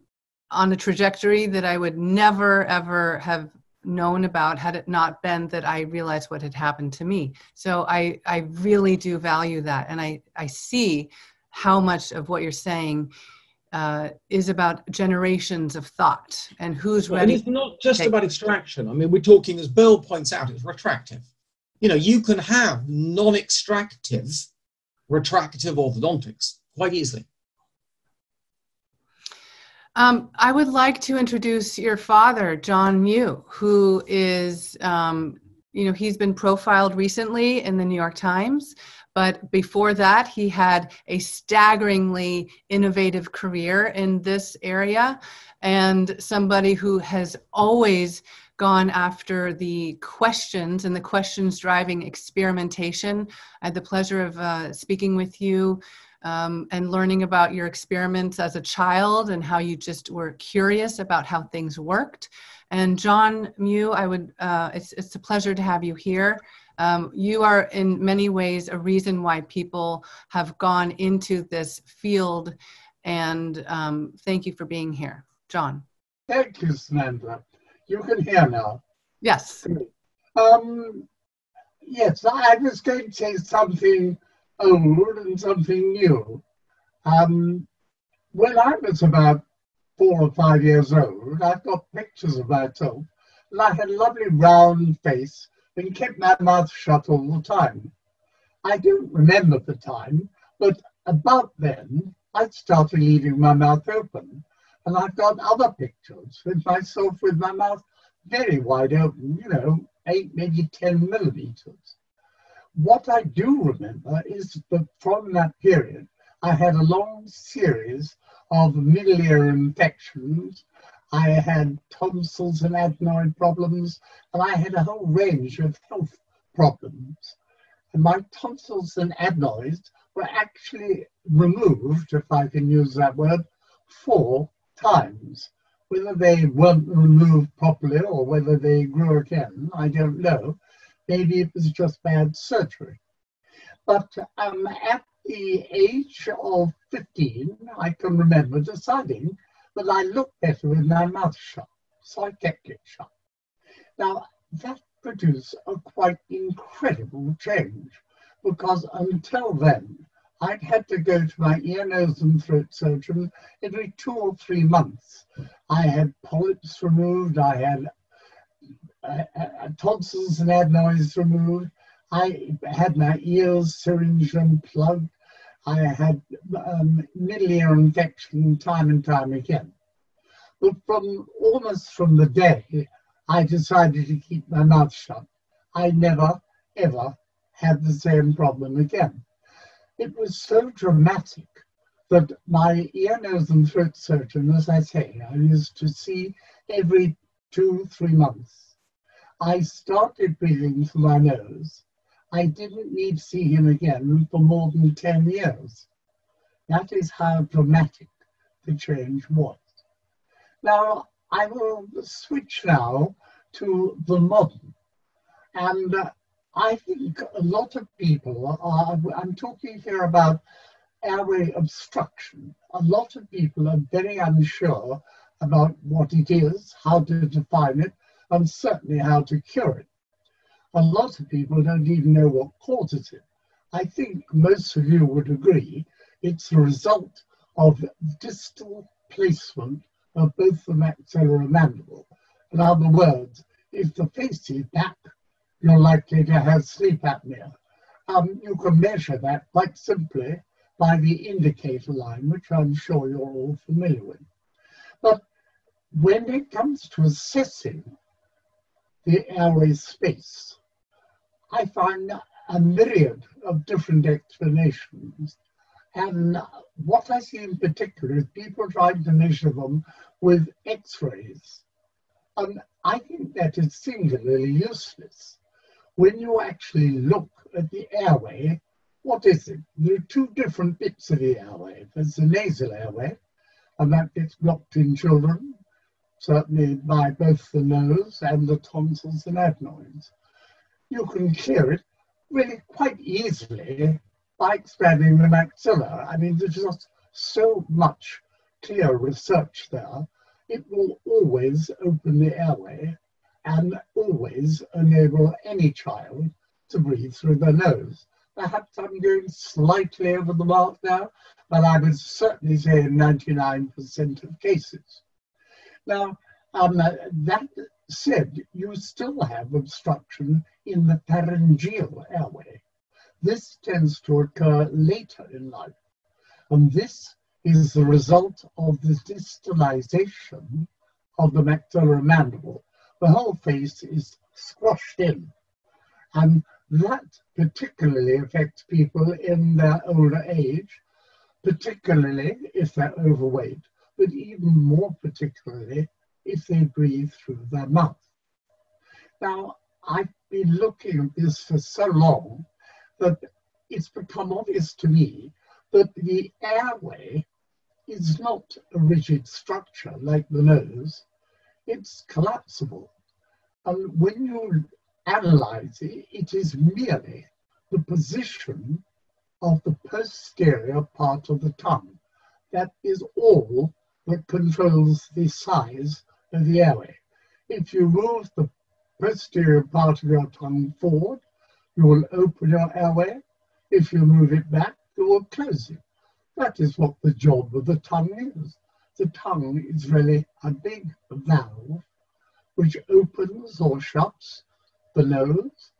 a trajectory that I would never, ever have known about had it not been that I realized what had happened to me. So I really do value that. And I see how much of what you're saying is about generations of thought and who's ready. And it's not just about extraction. I mean, we're talking, as Bill points out, it's retractive. You know, you can have non-extractive retractive orthodontics quite easily. I would like to introduce your father, John Mew, who is, you know, he's been profiled recently in the New York Times, but before that, he had a staggeringly innovative career in this area, and somebody who has always gone after the questions and the questions driving experimentation. I had the pleasure of speaking with you and learning about your experiments as a child and how you just were curious about how things worked. And John Mew, it's a pleasure to have you here. You are in many ways a reason why people have gone into this field, and thank you for being here. John. Thank you, Samantha. You can hear now. Yes. Yes, I was going to say something old and something new. when I was about 4 or 5 years old, I've got pictures of myself, and I had a lovely round face and kept my mouth shut all the time. I don't remember the time, but about then, I started leaving my mouth open. And I've got other pictures with myself with my mouth very wide open, 8, maybe 10 millimeters. What I do remember is that from that period, I had a long series of middle ear infections. I had tonsils and adenoid problems, and I had a whole range of health problems. And my tonsils and adenoids were actually removed, if I can use that word, 4 times. Whether they weren't removed properly or whether they grew again, I don't know. Maybe it was just bad surgery. But at the age of 15, I can remember deciding that I looked better with my mouth shut, so I kept it shut. Now, that produced a quite incredible change, because until then, I'd had to go to my ear, nose and throat surgeon every 2 or 3 months. I had polyps removed, I had tonsils and adenoids removed, I had my ears syringed and plugged, I had middle ear infection time and time again. But almost from the day I decided to keep my mouth shut, I never, ever had the same problem again. It was so dramatic that my ear, nose and throat surgeon, as I say, I used to see every 2, 3 months. I started breathing through my nose. I didn't need to see him again for more than 10 years. That is how dramatic the change was. Now, I will switch now to the modern. And I think a lot of people I'm talking here about airway obstruction. A lot of people are very unsure about what it is, how to define it, and certainly how to cure it. A lot of people don't even know what causes it. I think most of you would agree it's the result of distal placement of both the maxilla and mandible. In other words, if the face is back, you're likely to have sleep apnea. You can measure that quite simply by the indicator line, which I'm sure you're all familiar with. But when it comes to assessing the airway space, I find a myriad of different explanations. And what I see in particular is people trying to measure them with X-rays. I think that is singularly useless. When you actually look at the airway, what is it? There are 2 different bits of the airway. There's the nasal airway, and that gets blocked in children, certainly by both the nose and the tonsils and adenoids. You can clear it really quite easily by expanding the maxilla. I mean, there's just so much clear research there. It will always open the airway and always enable any child to breathe through their nose. Perhaps I'm going slightly over the mark now, but I would certainly say in 99% of cases. Now, that said, you still have obstruction in the pharyngeal airway. This tends to occur later in life, and this is the result of the distalization of the maxilla and mandible. The whole face is squashed in, and that particularly affects people in their older age, particularly if they're overweight, but even more particularly if they breathe through their mouth. Now, I've been looking at this for so long that it's become obvious to me that the airway is not a rigid structure like the nose, it's collapsible. And when you analyze it, it is merely the position of the posterior part of the tongue. That is all that controls the size of the airway. If you move the posterior part of your tongue forward, you will open your airway. If you move it back, you will close it. That is what the job of the tongue is. The tongue is really a big valve which opens or shuts the nose,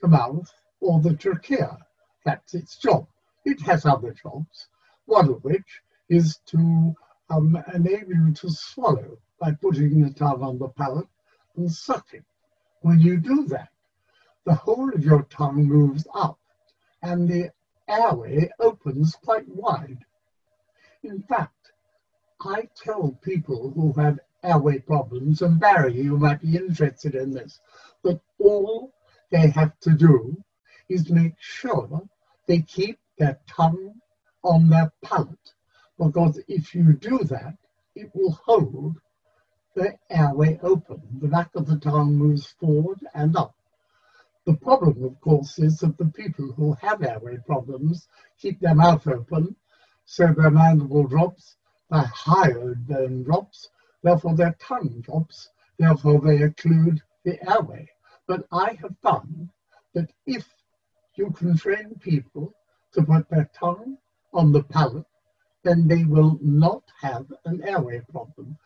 the mouth, or the trachea. That's its job. It has other jobs, one of which is to enable you to swallow by putting the tongue on the palate and sucking. When you do that, the whole of your tongue moves up and the airway opens quite wide. In fact, I tell people who have airway problems, and Barry, you might be interested in this, that all they have to do is make sure they keep their tongue on their palate, because if you do that, it will hold the airway open. The back of the tongue moves forward and up. The problem, of course, is that the people who have airway problems keep their mouth open, so their mandible drops, their hyoid bone drops, therefore their tongue drops, therefore they occlude the airway. But I have found that if you can train people to put their tongue on the palate, then they will not have an airway problem.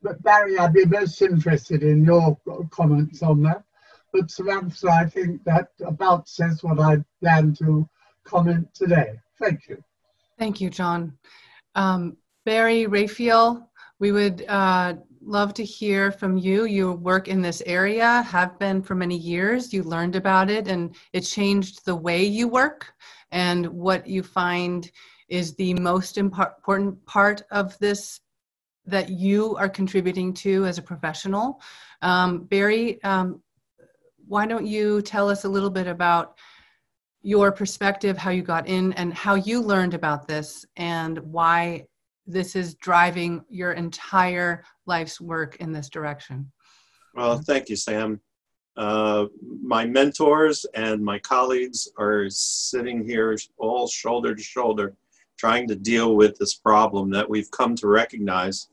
But Barry, I'd be most interested in your comments on that. But Samantha, I think that about says what I plan to comment today. Thank you. Thank you, John. Barry, Rayfield, we would love to hear from you. You work in this area, have been for many years. You learned about it and it changed the way you work, and what you find is the most important part of this that you are contributing to as a professional. Barry, why don't you tell us a little bit about your perspective, how you got in and how you learned about this and why this is driving your entire life's work in this direction? Well, thank you, Sam. My mentors and my colleagues are sitting here all shoulder to shoulder trying to deal with this problem that we've come to recognize.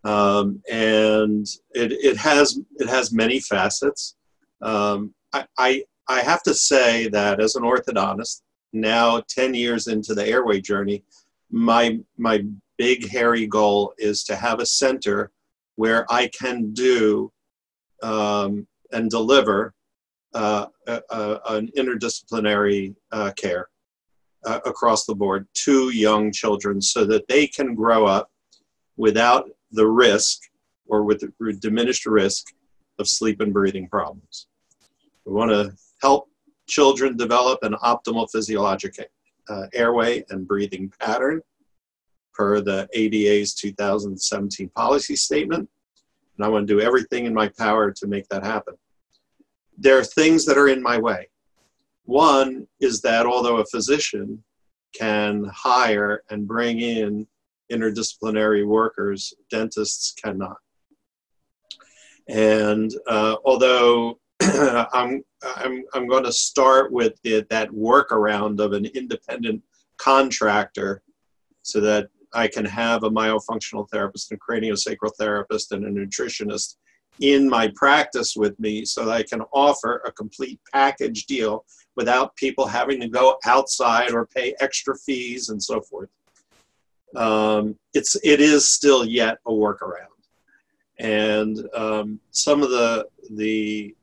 And it has many facets. I have to say that as an orthodontist, now 10 years into the airway journey, my big hairy goal is to have a center where I can do and deliver an interdisciplinary care across the board to young children so that they can grow up without the risk or with the diminished risk of sleep and breathing problems. We want to help children develop an optimal physiologic airway and breathing pattern per the ADA's 2017 policy statement. And I want to do everything in my power to make that happen. There are things that are in my way. One is that although a physician can hire and bring in interdisciplinary workers, dentists cannot. And although I'm going to start with that workaround of an independent contractor so that I can have a myofunctional therapist and craniosacral therapist and a nutritionist in my practice with me so that I can offer a complete package deal without people having to go outside or pay extra fees and so forth. It is still yet a workaround. And some of the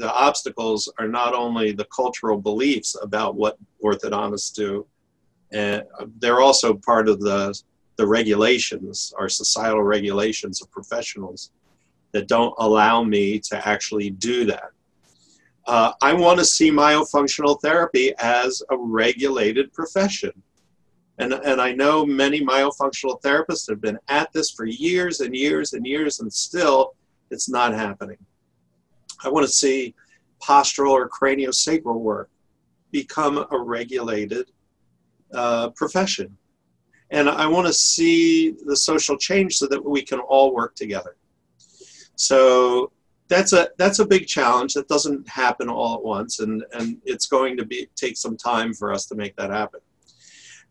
obstacles are not only the cultural beliefs about what orthodontists do, and they're also part of the regulations, our societal regulations of professionals that don't allow me to actually do that. I want to see myofunctional therapy as a regulated profession. And I know many myofunctional therapists have been at this for years and years and years, and still it's not happening. I want to see postural or craniosacral work become a regulated profession. And I want to see the social change so that we can all work together. So that's a big challenge that doesn't happen all at once, and it's going to take some time for us to make that happen.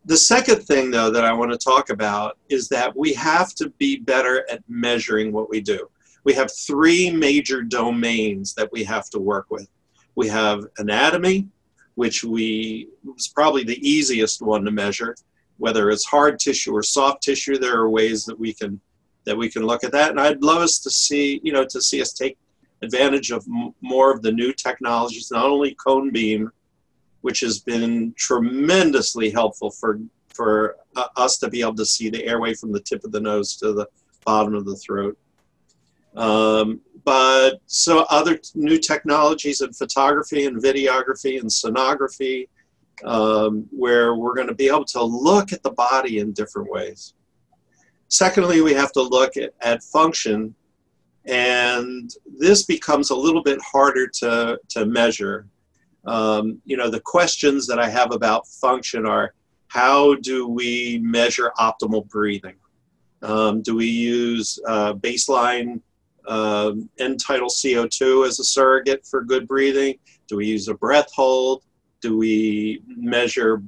The second thing, though, that I want to talk about is that we have to be better at measuring what we do. We have three major domains that we have to work with. We have anatomy, which is probably the easiest one to measure. whether it's hard tissue or soft tissue, there are ways that we can look at that. And I'd love us to see, to see us take advantage of more of the new technologies, not only cone beam, which has been tremendously helpful for us to be able to see the airway from the tip of the nose to the bottom of the throat. But so other new technologies in photography and videography and sonography, where we're going to be able to look at the body in different ways. Secondly, we have to look at function, and this becomes a little bit harder to measure. The questions that I have about function are, how do we measure optimal breathing? Do we use baseline end tidal CO2 as a surrogate for good breathing? Do we use a breath hold? Do we measure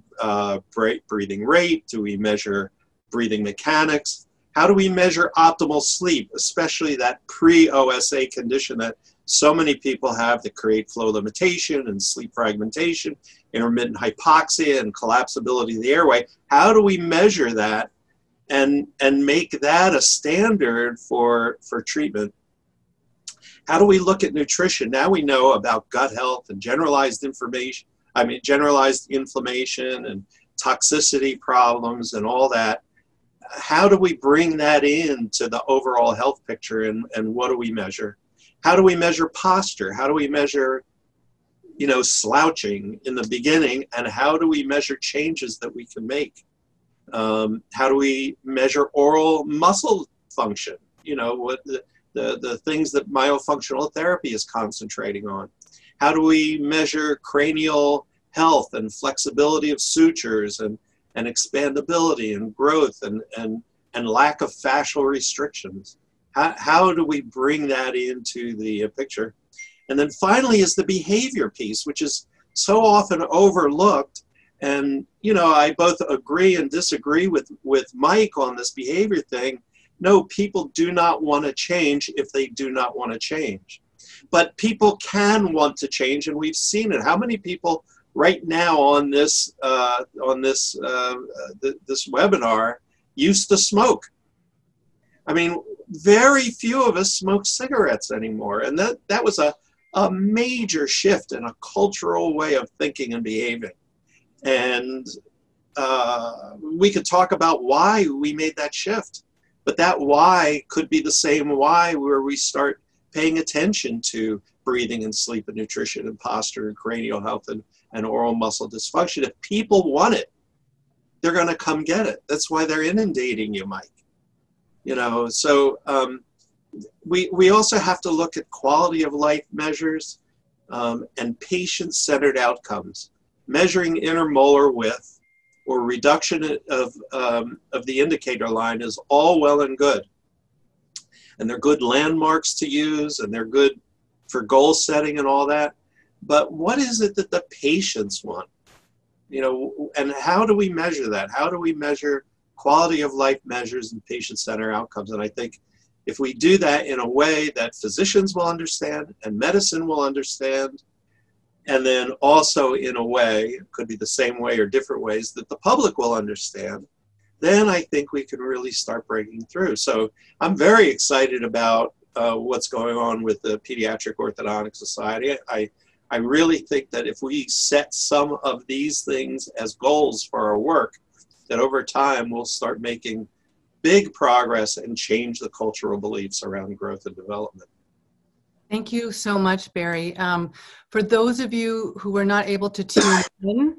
breathing rate? Do we measure breathing mechanics? How do we measure optimal sleep, especially that pre-OSA condition that so many people have that create flow limitation and sleep fragmentation, intermittent hypoxia and collapsibility of the airway? How do we measure that and make that a standard for treatment? How do we look at nutrition? Now we know about gut health and generalized inflammation and toxicity problems and all that. How do we bring that into the overall health picture, and what do we measure? How do we measure posture? How do we measure, slouching in the beginning, and how do we measure changes that we can make? How do we measure oral muscle function? What the things that myofunctional therapy is concentrating on. How do we measure cranial health and flexibility of sutures and expandability and growth and lack of fascial restrictions? How do we bring that into the picture? And then finally is the behavior piece, which is so often overlooked. And, I both agree and disagree with Mike on this behavior thing. No, people do not want to change if they do not want to change. But people can want to change, and we've seen it. How many people right now on this this webinar used to smoke? I mean, very few of us smoke cigarettes anymore, and that was a major shift in a cultural way of thinking and behaving. And we could talk about why we made that shift, but that why could be the same why where we start paying attention to breathing and sleep and nutrition and posture and cranial health and oral muscle dysfunction. If people want it, they're going to come get it. That's why they're inundating you, Mike. So we also have to look at quality of life measures and patient-centered outcomes. Measuring intermolar width or reduction of the indicator line is all well and good. And they're good landmarks to use, and they're good for goal setting and all that. But what is it that the patients want? And how do we measure that? How do we measure quality of life measures and patient-centered outcomes? And I think if we do that in a way that physicians will understand and medicine will understand, and then also in a way, it could be the same way or different ways, that the public will understand, then I think we can really start breaking through. So I'm very excited about what's going on with the Pediatric Orthodontic Society. I really think that if we set some of these things as goals for our work, that over time we'll start making big progress and change the cultural beliefs around growth and development. Thank you so much, Barry. For those of you who were not able to tune in,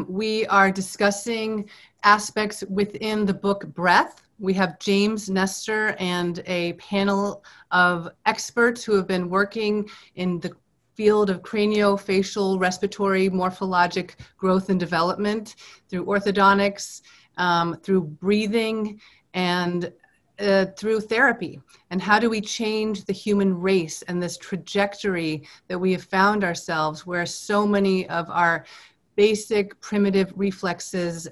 we are discussing aspects within the book Breath. We have James Nestor and a panel of experts who have been working in the field of craniofacial, respiratory, morphologic growth and development through orthodontics, through breathing, and through therapy. And how do we change the human race and this trajectory that we have found ourselves, where so many of our basic primitive reflexes,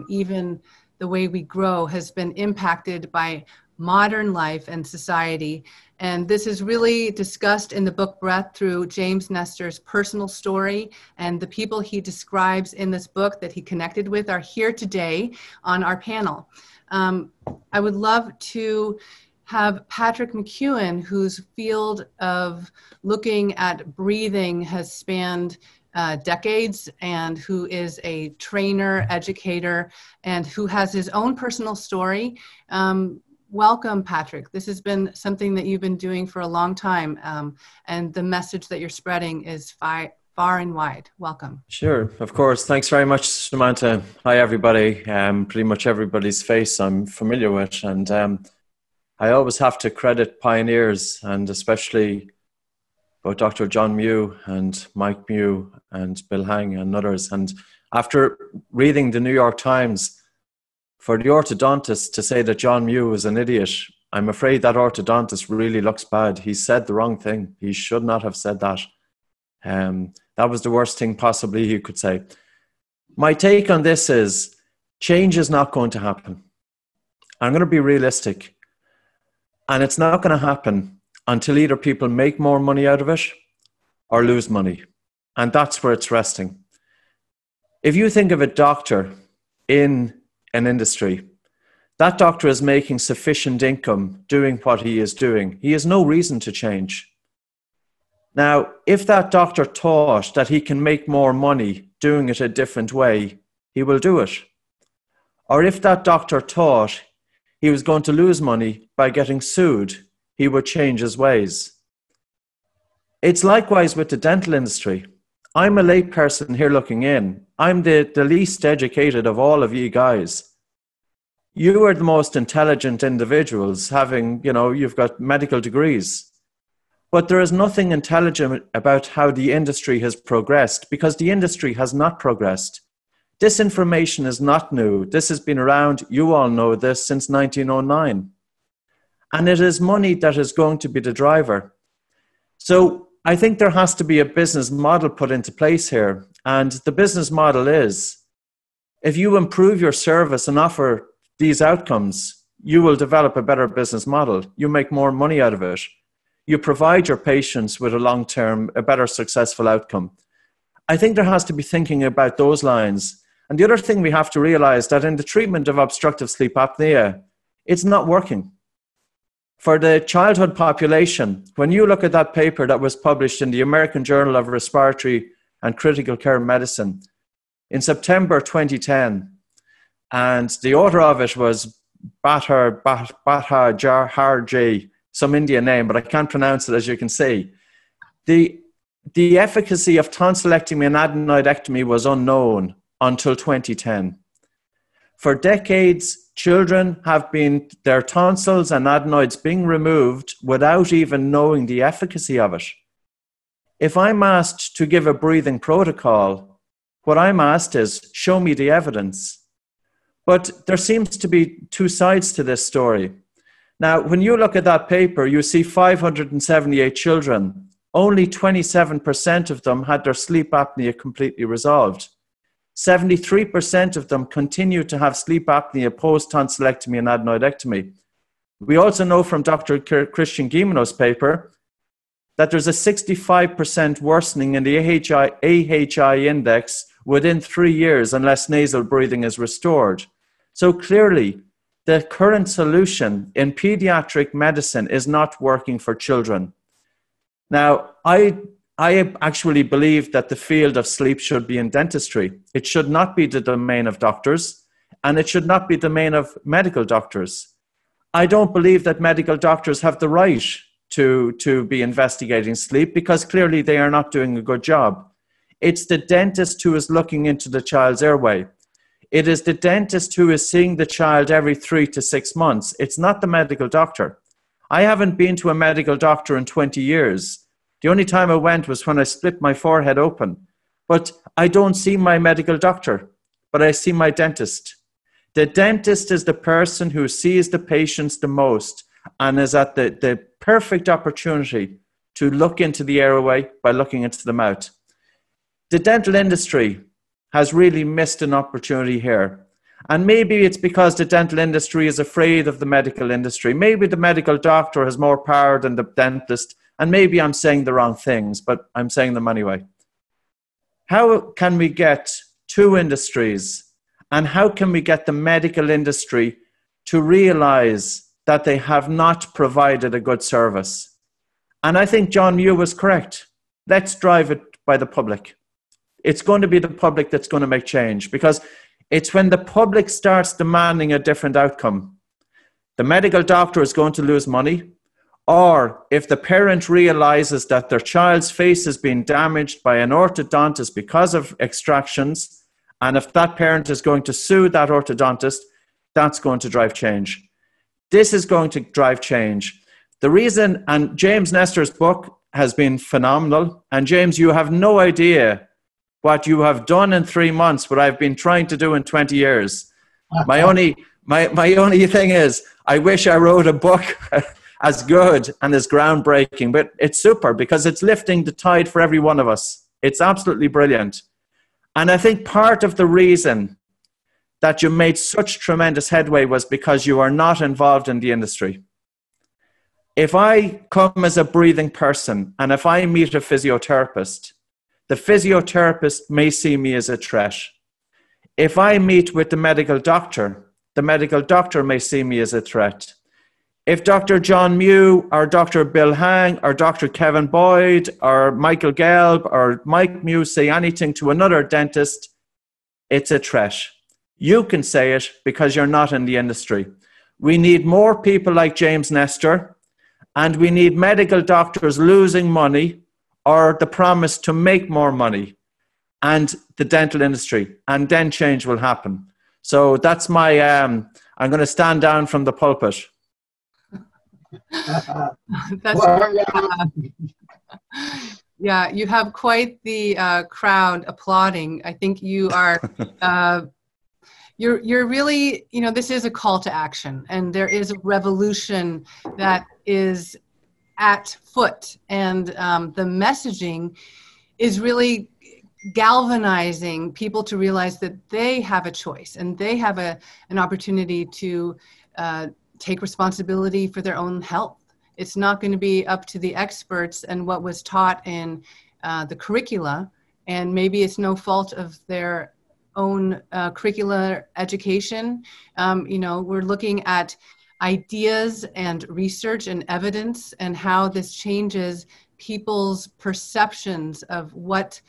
even the way we grow, has been impacted by modern life and society. And this is really discussed in the book Breath through James Nestor's personal story. And the people he describes in this book that he connected with are here today on our panel. I would love to have Patrick McEwen, whose field of looking at breathing has spanned decades, and who is a trainer, educator, and who has his own personal story. Welcome, Patrick. This has been something that you've been doing for a long time, and the message that you're spreading is far and wide. Welcome. Sure, of course. Thanks very much, Samantha. Hi, everybody. Pretty much everybody's face I'm familiar with, and I always have to credit pioneers, and especially both Dr. John Mew and Mike Mew and Bill Hang and others. And after reading the New York Times, for the orthodontist to say that John Mew was an idiot, I'm afraid that orthodontist really looks bad. He said the wrong thing. He should not have said that. That was the worst thing possibly he could say. My take on this is change is not going to happen. I'm going to be realistic. And it's not going to happen until either people make more money out of it or lose money. And that's where it's resting. If you think of a doctor in an industry, that doctor is making sufficient income doing what he is doing. He has no reason to change. Now, if that doctor thought that he can make more money doing it a different way, he will do it. Or if that doctor thought he was going to lose money by getting sued, he would change his ways. It's likewise with the dental industry. I'm a lay person here looking in. I'm the least educated of all of you guys. You are the most intelligent individuals having, you've got medical degrees. But there is nothing intelligent about how the industry has progressed, because the industry has not progressed. This information is not new. This has been around, you all know this, since 1909. And it is money that is going to be the driver. So I think there has to be a business model put into place here. And the business model is, if you improve your service and offer these outcomes, you will develop a better business model. You make more money out of it. You provide your patients with a better successful outcome. I think there has to be thinking about those lines. And the other thing we have to realize that in the treatment of obstructive sleep apnea, it's not working. For the childhood population, when you look at that paper that was published in the American Journal of Respiratory and Critical Care Medicine in September 2010, and the author of it was Bhattacharjee, some Indian name, but I can't pronounce it, as you can see. The efficacy of tonsillectomy and adenoidectomy was unknown until 2010. For decades, children have been, their tonsils and adenoids being removed without even knowing the efficacy of it. If I'm asked to give a breathing protocol, what I'm asked is, show me the evidence. But there seems to be two sides to this story. Now, when you look at that paper, you see 578 children. Only 27% of them had their sleep apnea completely resolved. 73% of them continue to have sleep apnea post-tonsillectomy and adenoidectomy. We also know from Dr. Christian Guilleminot's paper that there's a 65% worsening in the AHI index within 3 years unless nasal breathing is restored. So clearly, the current solution in pediatric medicine is not working for children. Now, I actually believe that the field of sleep should be in dentistry. It should not be the domain of doctors, and it should not be the domain of medical doctors. I don't believe that medical doctors have the right to be investigating sleep, because clearly they are not doing a good job. It's the dentist who is looking into the child's airway. It is the dentist who is seeing the child every 3 to 6 months. It's not the medical doctor. I haven't been to a medical doctor in 20 years. The only time I went was when I split my forehead open. But I don't see my medical doctor, but I see my dentist. The dentist is the person who sees the patients the most and is at the perfect opportunity to look into the airway by looking into the mouth. The dental industry has really missed an opportunity here. And maybe it's because the dental industry is afraid of the medical industry. Maybe the medical doctor has more power than the dentist. And maybe I'm saying the wrong things, but I'm saying them anyway. How can we get two industries, and how can we get the medical industry to realize that they have not provided a good service? And I think John Mew was correct. Let's drive it by the public. It's going to be the public that's going to make change, because it's when the public starts demanding a different outcome. The medical doctor is going to lose money, or if the parent realizes that their child's face has been damaged by an orthodontist because of extractions, and if that parent is going to sue that orthodontist, that's going to drive change. This is going to drive change. The reason, and James Nestor's book has been phenomenal, and James, you have no idea what you have done in 3 months, what I've been trying to do in 20 years. My only thing is, I wish I wrote a book as good and as groundbreaking, but it's super because it's lifting the tide for every one of us. It's absolutely brilliant. And I think part of the reason that you made such tremendous headway was because you are not involved in the industry. If I come as a breathing person and if I meet a physiotherapist, the physiotherapist may see me as a threat. If I meet with the medical doctor may see me as a threat. If Dr. John Mew or Dr. Bill Hang or Dr. Kevin Boyd or Michael Gelb or Mike Mew say anything to another dentist, it's a threat. You can say it because you're not in the industry. We need more people like James Nestor, and we need medical doctors losing money or the promise to make more money, and the dental industry, and then change will happen. So that's my, I'm going to stand down from the pulpit. That's yeah, you have quite the crowd applauding. I think you are, you're really, you know, this is a call to action, and there is a revolution that is at foot, and the messaging is really galvanizing people to realize that they have a choice and they have an opportunity to take responsibility for their own health. It's not going to be up to the experts and what was taught in the curricula, and maybe it's no fault of their own curricular education. You know, we're looking at ideas and research and evidence and how this changes people's perceptions of what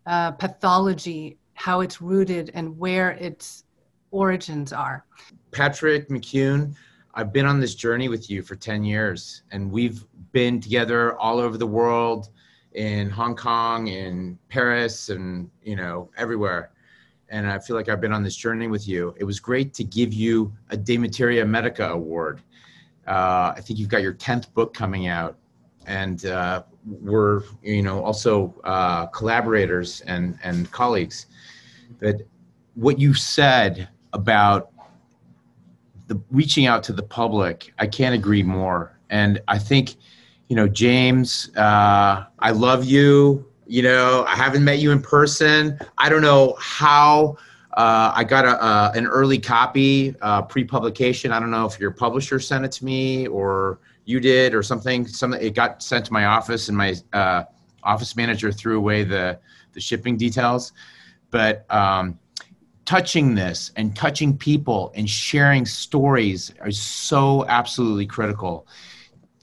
pathology, how it's rooted, and where its origins are. Patrick McCune, I've been on this journey with you for 10 years, and we've been together all over the world, in Hong Kong, in Paris, and, you know, everywhere. And I feel like I've been on this journey with you. It was great to give you a De Materia Medica award. I think you've got your 10th book coming out, and we're, you know, also collaborators and colleagues. But what you said about the reaching out to the public, I can't agree more. And I think, you know, James, I love you. You know, I haven't met you in person. I don't know how I got an early copy, pre-publication. I don't know if your publisher sent it to me or you did or something. It got sent to my office, and my office manager threw away the shipping details. But touching this and touching people and sharing stories are so absolutely critical.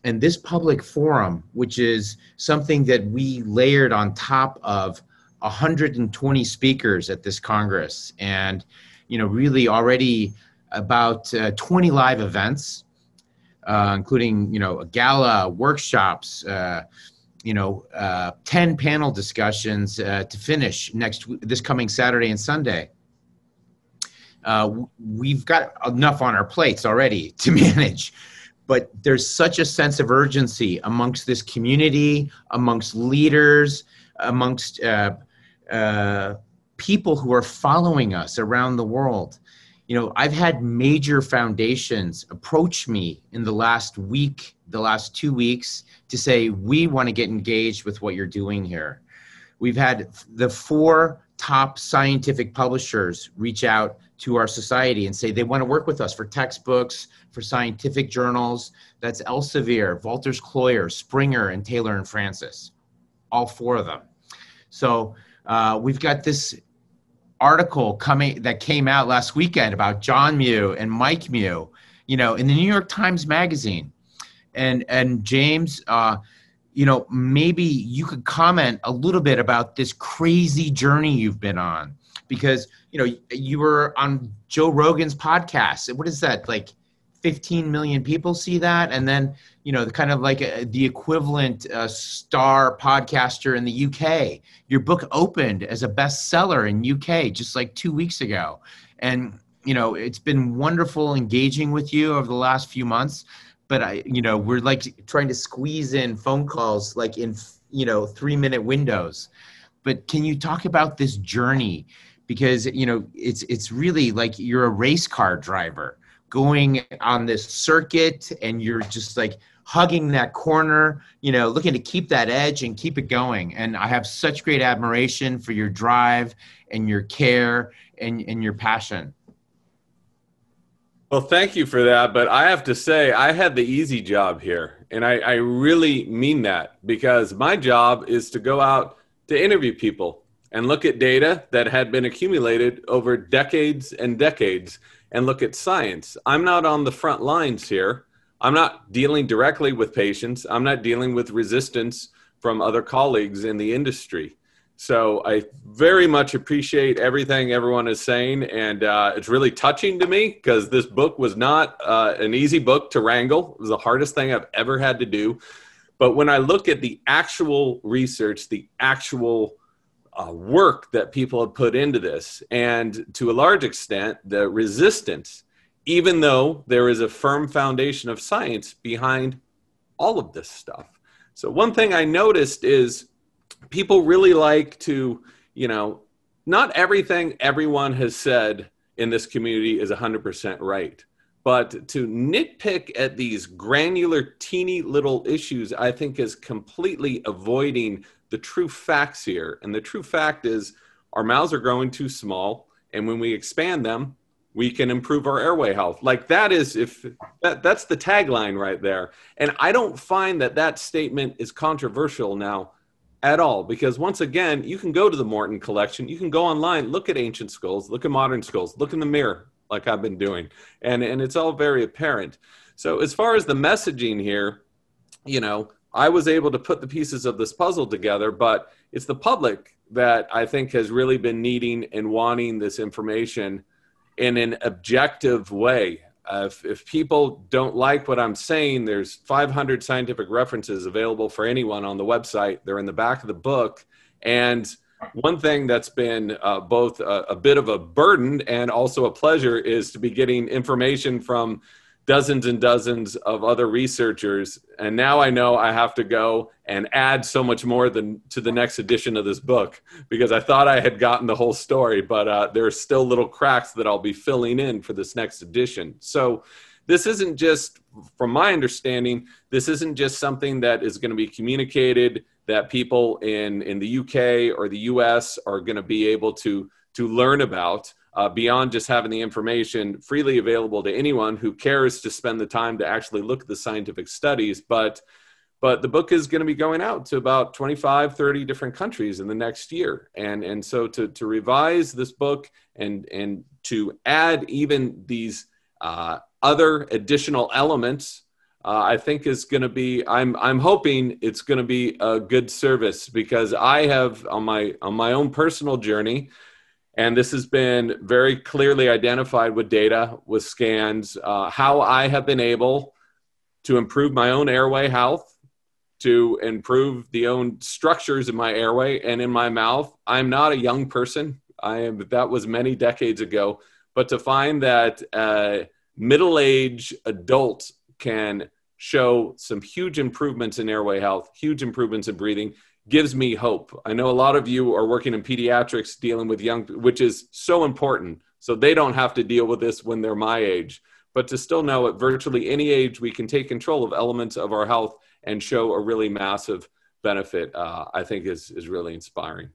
And this public forum, which is something that we layered on top of 120 speakers at this Congress, and, you know, really already about 20 live events, including, you know, a gala, workshops, you know, 10 panel discussions to finish this coming Saturday and Sunday. We've got enough on our plates already to manage. But there's such a sense of urgency amongst this community, amongst leaders, amongst people who are following us around the world. You know, I've had major foundations approach me in the last week, the last 2 weeks, to say, we want to get engaged with what you're doing here. We've had the 4 top scientific publishers reach out to our society and say they want to work with us for textbooks, for scientific journals. That's Elsevier, Walters Cloyer, Springer, and Taylor and Francis, all 4 of them. So we've got this article that came out last weekend about John Mew and Mike Mew, in the New York Times Magazine. And James, maybe you could comment a little bit about this crazy journey you've been on, because, you were on Joe Rogan's podcast. What is that, like 15 million people see that? And then, kind of like the equivalent star podcaster in the UK. Your book opened as a bestseller in UK just like 2 weeks ago. And, it's been wonderful engaging with you over the last few months. But we're like trying to squeeze in phone calls like in 3-minute windows. But can you talk about this journey? Because it's really like you're a race car driver going on this circuit, and you're just like hugging that corner, looking to keep that edge and keep it going. And I have such great admiration for your drive and your care and your passion. Well, thank you for that. But I have to say, I had the easy job here. And I really mean that, because my job is to go out to interview people and look at data that had been accumulated over decades and decades and look at science. I'm not on the front lines here. I'm not dealing directly with patients. I'm not dealing with resistance from other colleagues in the industry. So I very much appreciate everything everyone is saying. And it's really touching to me, because this book was not an easy book to wrangle. It was the hardest thing I've ever had to do. But when I look at the actual research, the actual work that people have put into this, and to a large extent, the resistance, even though there is a firm foundation of science behind all of this stuff. So one thing I noticed is people really like to, not everything everyone has said in this community is 100% right. But to nitpick at these granular, teeny little issues, I think is completely avoiding the true facts here. And the true fact is our mouths are growing too small. And when we expand them, we can improve our airway health. Like that's the tagline right there. And I don't find that statement is controversial now at all, because once again, you can go to the Morton collection, you can go online, look at ancient skulls, look at modern skulls, look in the mirror like I've been doing. And it's all very apparent. So as far as the messaging here, I was able to put the pieces of this puzzle together, but it's the public that I think has really been needing and wanting this information in an objective way. If people don't like what I'm saying, there's 500 scientific references available for anyone on the website. They're in the back of the book. And one thing that's been both a bit of a burden and also a pleasure is to be getting information from dozens and dozens of other researchers. And now I know I have to go and add so much more to the next edition of this book, because I thought I had gotten the whole story, but there are still little cracks that I'll be filling in for this next edition. So this isn't just, from my understanding, this isn't just something that is going to be communicated that people in the UK or the US are going to be able to learn about. Beyond just having the information freely available to anyone who cares to spend the time to actually look at the scientific studies. But the book is going to be going out to about 25, 30 different countries in the next year. And so to revise this book and to add even these other additional elements, I think is going to be, I'm hoping it's going to be a good service, because I have on my own personal journey, and this has been very clearly identified with data, with scans, how I have been able to improve my own airway health, to improve the own structures in my airway and in my mouth. I'm not a young person. That was many decades ago. But to find that middle-aged adults can show some huge improvements in airway health, huge improvements in breathing, gives me hope. I know a lot of you are working in pediatrics dealing with young, which is so important. So they don't have to deal with this when they're my age. But to still know at virtually any age, we can take control of elements of our health and show a really massive benefit, I think is really inspiring.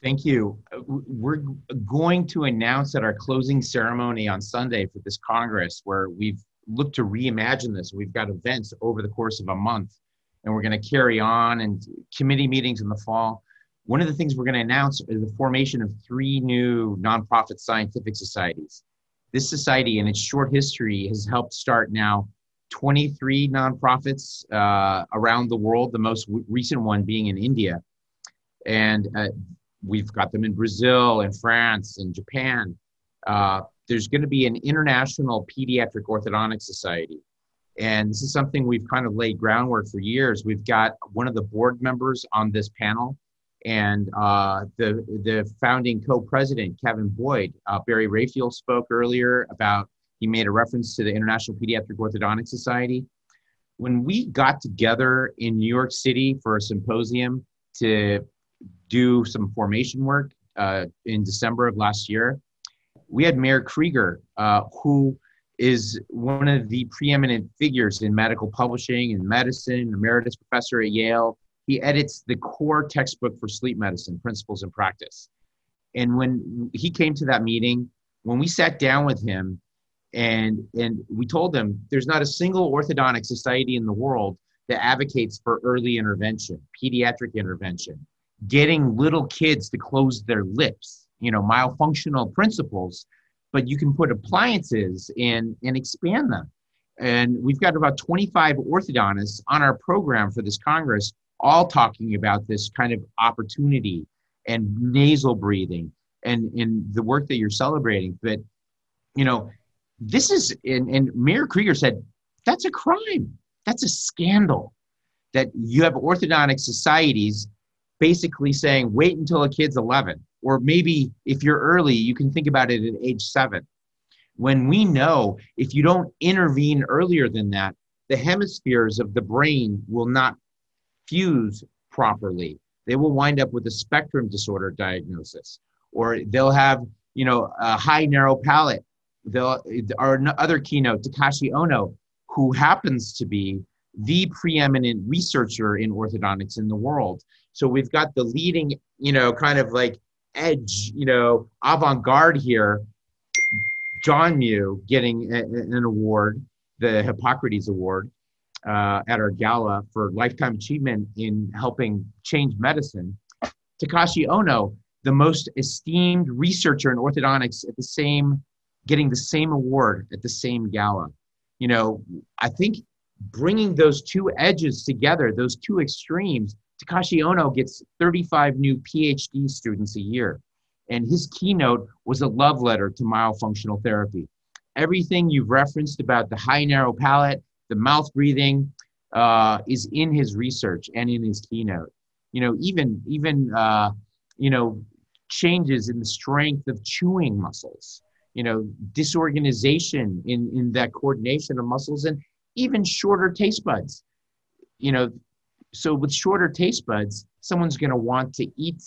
Thank you. We're going to announce at our closing ceremony on Sunday for this Congress, where we've looked to reimagine this. We've got events over the course of a month, and we're going to carry on, and committee meetings in the fall. One of the things we're going to announce is the formation of 3 new nonprofit scientific societies. This society, in its short history, has helped start now 23 nonprofits around the world, the most recent one being in India. And we've got them in Brazil and France and Japan. There's going to be an international pediatric orthodontic society. And this is something we've kind of laid groundwork for years. We've got one of the board members on this panel, and the founding co-president, Kevin Boyd. Barry Rayfield spoke earlier about, he made a reference to the International Pediatric Orthodontic Society. When we got together in New York City for a symposium to do some formation work in December of last year, we had Mayor Krieger, who is one of the preeminent figures in medical publishing and medicine, emeritus professor at Yale. He edits the core textbook for sleep medicine, Principles in Practice. And when he came to that meeting, when we sat down with him and we told him there's not a single orthodontic society in the world that advocates for early intervention, pediatric intervention, getting little kids to close their lips, myofunctional principles, but you can put appliances in and expand them. And we've got about 25 orthodontists on our program for this Congress, all talking about this kind of opportunity and nasal breathing and the work that you're celebrating. But, this is, and Mayor Krieger said, that's a crime. That's a scandal that you have orthodontic societies basically saying, wait until a kid's 11. Or maybe if you're early, you can think about it at age 7. When we know if you don't intervene earlier than that, the hemispheres of the brain will not fuse properly. They will wind up with a spectrum disorder diagnosis, or they'll have, a high narrow palate. Our other keynote, Takashi Ono, who happens to be the preeminent researcher in orthodontics in the world. So we've got the leading, kind of like edge, avant-garde here, John Mew getting an award, the Hippocrates Award, at our gala for lifetime achievement in helping change medicine. Takashi Ono, the most esteemed researcher in orthodontics, getting the same award at the same gala. I think bringing those two edges together, those two extremes, Takashi Ono gets 35 new PhD students a year. And his keynote was a love letter to myofunctional therapy. Everything you've referenced about the high narrow palate, the mouth breathing, is in his research and in his keynote. Even changes in the strength of chewing muscles, disorganization in that coordination of muscles, and even shorter taste buds. So with shorter taste buds, someone's going to want to eat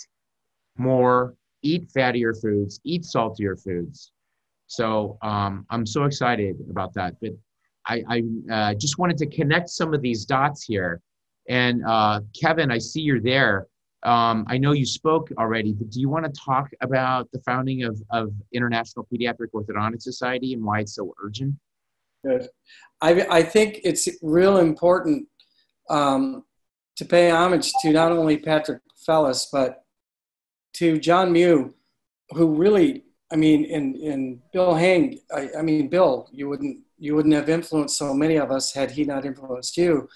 more, eat fattier foods, eat saltier foods. So I'm so excited about that. But I just wanted to connect some of these dots here. And Kevin, I see you're there. I know you spoke already, but do you want to talk about the founding of International Pediatric Orthodontic Society and why it's so urgent? Good. I think it's real important to pay homage to not only Patrick Fellis, but to John Mew, who really, and Bill Hang, Bill, you wouldn't have influenced so many of us had he not influenced you.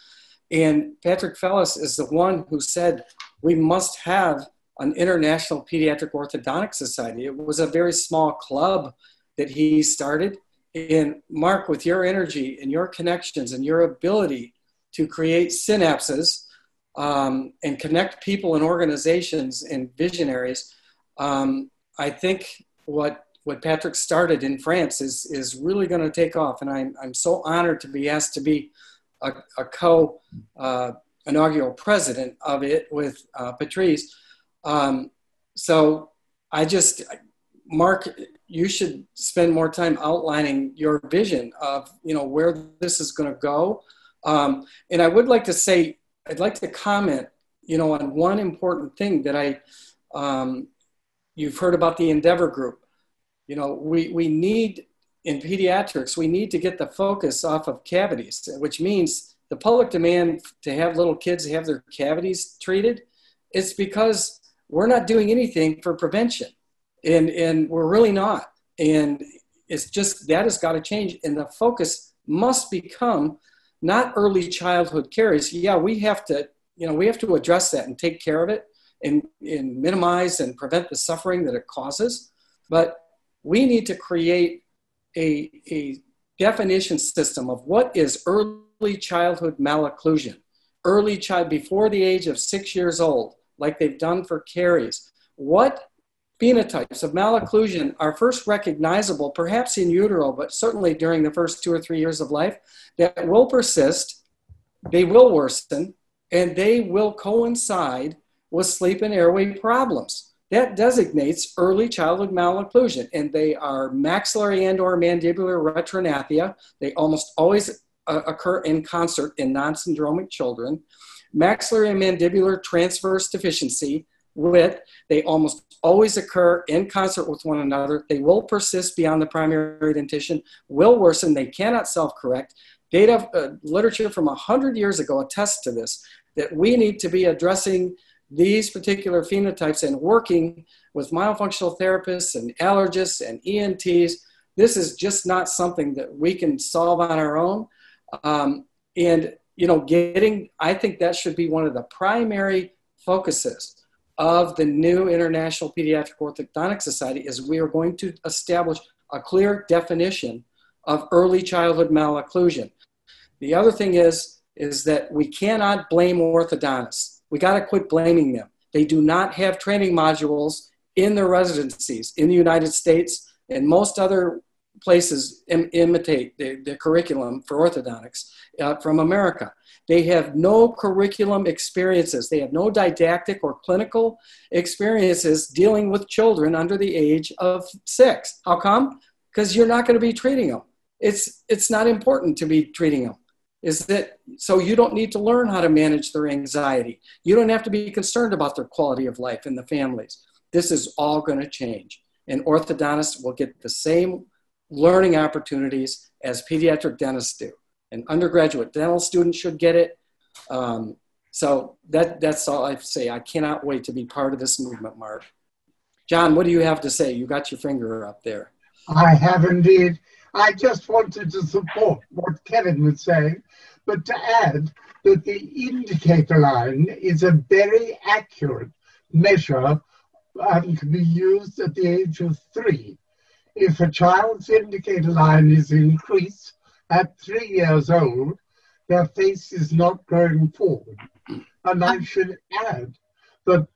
And Patrick Fellis is the one who said, we must have an International Pediatric Orthodontic Society. It was a very small club that he started. And Mark, with your energy and your connections and your ability to create synapses and connect people and organizations and visionaries, I think what Patrick started in France is really going to take off. And I'm so honored to be asked to be a inaugural president of it with Patrice. So Mark, you should spend more time outlining your vision of, where this is going to go. And I would like to say, I'd like to comment, on one important thing that you've heard about the Endeavor group. You know, we need, in pediatrics, we need to get the focus off of cavities, which means the public demand to have little kids have their cavities treated. It's because we're not doing anything for prevention, and we're really not. And it's just, that has got to change. And the focus must become not early childhood caries. Yeah, we have to, you know, we have to address that and take care of it and minimize and prevent the suffering that it causes. But we need to create a definition system of what is early childhood malocclusion. Early child, before the age of 6 years old, like they've done for caries. What phenotypes of malocclusion are first recognizable, perhaps in utero, but certainly during the first 2 or 3 years of life, that will persist, they will worsen, and they will coincide with sleep and airway problems. That designates early childhood malocclusion, and they are maxillary and or mandibular retrognathia. They almost always occur in concert in non-syndromic children. Maxillary and mandibular transverse deficiency, WIT, they almost always occur in concert with one another. They will persist beyond the primary dentition, will worsen, they cannot self-correct. Data, literature from 100 years ago attests to this, that we need to be addressing these particular phenotypes and working with myofunctional therapists and allergists and ENTs. This is just not something that we can solve on our own. And, you know, I think that should be one of the primary focuses of the new International Pediatric Orthodontic Society, is we are going to establish a clear definition of early childhood malocclusion. The other thing is that we cannot blame orthodontists. We got to quit blaming them. They do not have training modules in their residencies in the United States, and most other places imitate the curriculum for orthodontics from America. They have no curriculum experiences. They have no didactic or clinical experiences dealing with children under the age of 6. How come? Because you're not going to be treating them. It's not important to be treating them. So you don't need to learn how to manage their anxiety. You don't have to be concerned about their quality of life in the families. This is all going to change. And orthodontists will get the same learning opportunities as pediatric dentists do. An undergraduate dental student should get it. So that's all I have to say. I cannot wait to be part of this movement, Mark. John, what do you have to say? You got your finger up there. I have indeed. I just wanted to support what Kevin was saying, but to add that the indicator line is a very accurate measure and can be used at the age of 3. If a child's indicator line is increased at 3 years old, their face is not going forward. And I should add that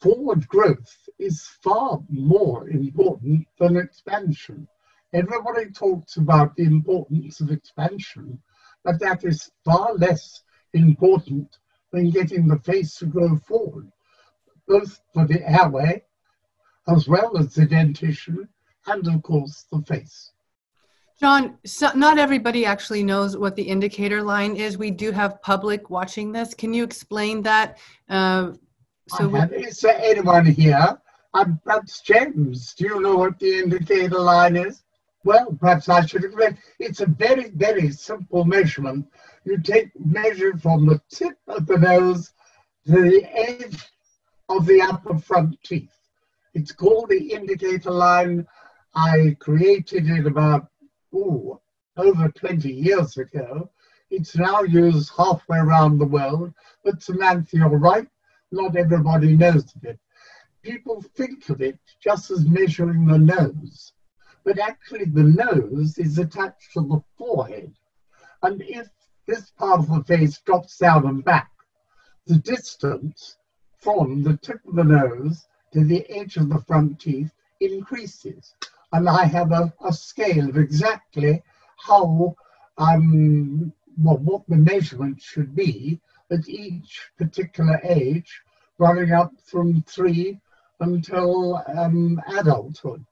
forward growth is far more important than expansion. Everybody talks about the importance of expansion, but that is far less important than getting the face to grow forward, both for the airway, as well as the dentition, and of course the face. John, so not everybody actually knows what the indicator line is. We do have public watching this. Can you explain that? Is there anyone here? Perhaps James, do you know what the indicator line is? Well, perhaps I should explain. It's a very, very simple measurement. You measure from the tip of the nose to the edge of the upper front teeth. It's called the indicator line. I created it about over 20 years ago. It's now used halfway around the world. But Samantha, you're right. Not everybody knows of it. People think of it just as measuring the nose. But actually the nose is attached to the forehead. And if this part of the face drops down and back, the distance from the tip of the nose to the edge of the front teeth increases. And I have a scale of exactly how, what the measurement should be at each particular age, running up from 3 until adulthood.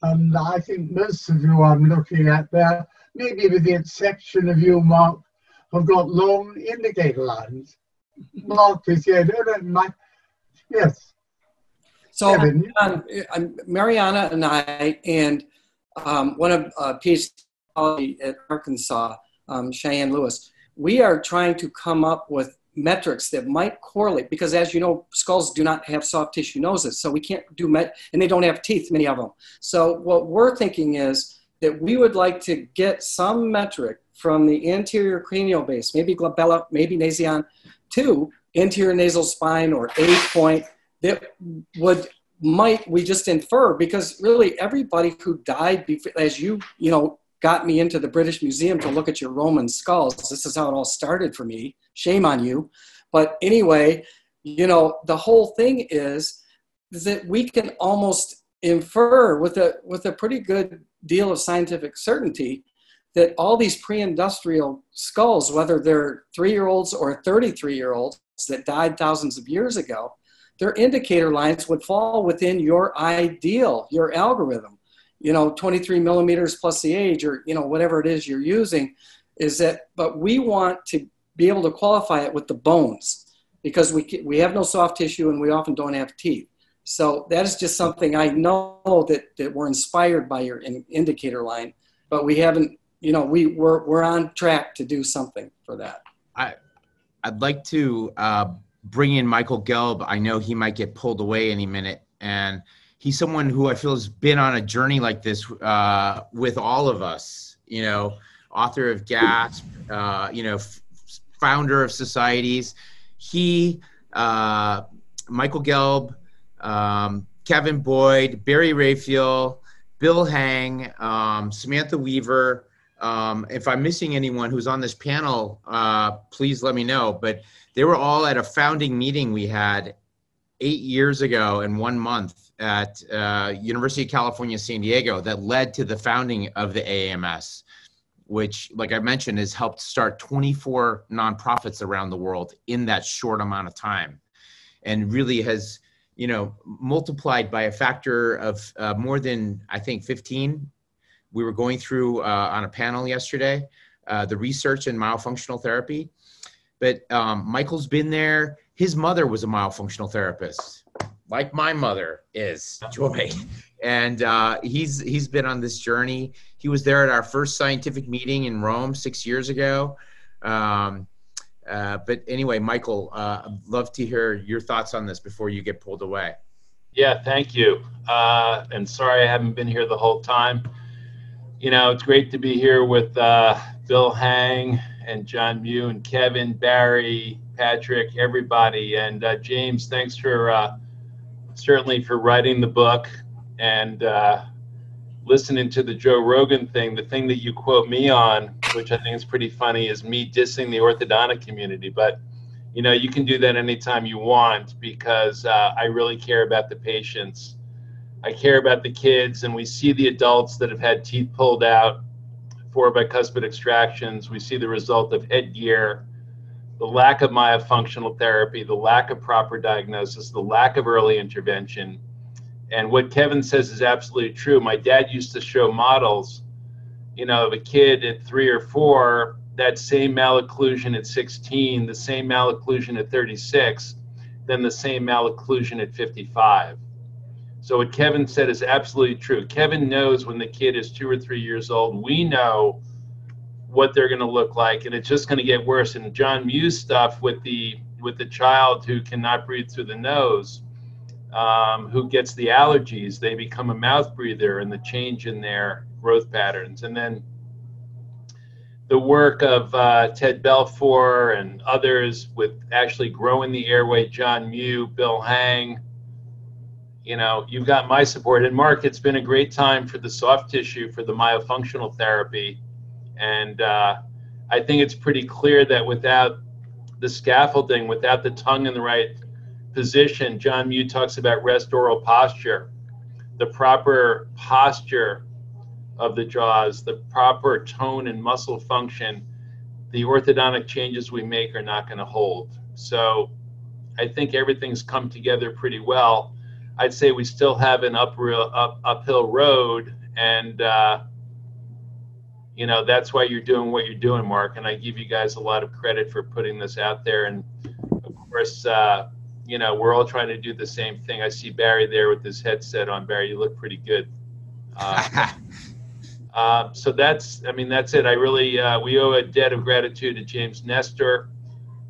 And I think most of you I'm looking at there, maybe with the exception of you, Mark, have got long indicator lines. Mark is here, don't mind. Yes. So Kevin. Mariana and I and one of PhD at Arkansas, Cheyenne Lewis, we are trying to come up with metrics that might correlate, because as you know, skulls do not have soft tissue noses, so we can't do and they don't have teeth, many of them. So what we're thinking is that we would like to get some metric from the anterior cranial base, maybe glabella, maybe nasion, to anterior nasal spine or A point, that we just infer, because really everybody who died, as you got me into the British Museum to look at your Roman skulls. This is how it all started for me. Shame on you. But anyway, the whole thing is that we can almost infer with a pretty good deal of scientific certainty that all these pre-industrial skulls, whether they're 3-year-olds or 33-year-olds that died thousands of years ago, their indicator lines would fall within your ideal, your algorithm. 23 millimeters plus the age, or whatever it is you're using, but we want to be able to qualify it with the bones, because we have no soft tissue and we often don't have teeth. So that is just something I know that we're inspired by your indicator line, but we haven't, we're on track to do something for that. I'd like to bring in Michael Gelb. I know he might get pulled away any minute, and he's someone who I feel has been on a journey like this with all of us, author of GASP, founder of societies. He, Michael Gelb, Kevin Boyd, Barry Rayfield, Bill Hang, Samantha Weaver. If I'm missing anyone who's on this panel, please let me know. But they were all at a founding meeting we had 8 years ago in 1 month at University of California, San Diego, that led to the founding of the AAMS, which, like I mentioned, has helped start 24 nonprofits around the world in that short amount of time, and really has, multiplied by a factor of more than, I think, 15. We were going through on a panel yesterday, the research in myofunctional therapy. But Michael's been there. His mother was a myofunctional therapist, like my mother is, Joy. And he's been on this journey. He was there at our first scientific meeting in Rome 6 years ago. But anyway, Michael, I'd love to hear your thoughts on this before you get pulled away. Yeah, thank you. And sorry I haven't been here the whole time. It's great to be here with Bill Hang and John Mew and Kevin, Barry, Patrick, everybody. And James, thanks for certainly for writing the book and listening to the Joe Rogan thing. The thing that you quote me on, which I think is pretty funny, is me dissing the orthodontic community. But, you can do that anytime you want, because I really care about the patients. I care about the kids, and we see the adults that have had teeth pulled out for bicuspid extractions. We see the result of headgear, the lack of myofunctional therapy, the lack of proper diagnosis, the lack of early intervention. And what Kevin says is absolutely true. My dad used to show models, of a kid at 3 or 4, that same malocclusion at 16, the same malocclusion at 36, then the same malocclusion at 55. So what Kevin said is absolutely true. Kevin knows when the kid is 2 or 3 years old. We know what they're going to look like, and it's just going to get worse. And John Mew's stuff with the child who cannot breathe through the nose, who gets the allergies, they become a mouth breather, and the change in their growth patterns. And then the work of Ted Belfor and others with actually growing the airway, John Mew, Bill Hang. You've got my support. And Mark, it's been a great time for the soft tissue, for the myofunctional therapy. And I think it's pretty clear that without the scaffolding, without the tongue in the right position, John Mew talks about rest oral posture, the proper posture of the jaws, the proper tone and muscle function, the orthodontic changes we make are not going to hold. So I think everything's come together pretty well. I'd say we still have an uphill road, and that's why you're doing what you're doing, Mark. And I give you guys a lot of credit for putting this out there. And of course, you know, we're all trying to do the same thing. I see Barry there with his headset on. Barry, you look pretty good. So that's it. I really, we owe a debt of gratitude to James Nestor,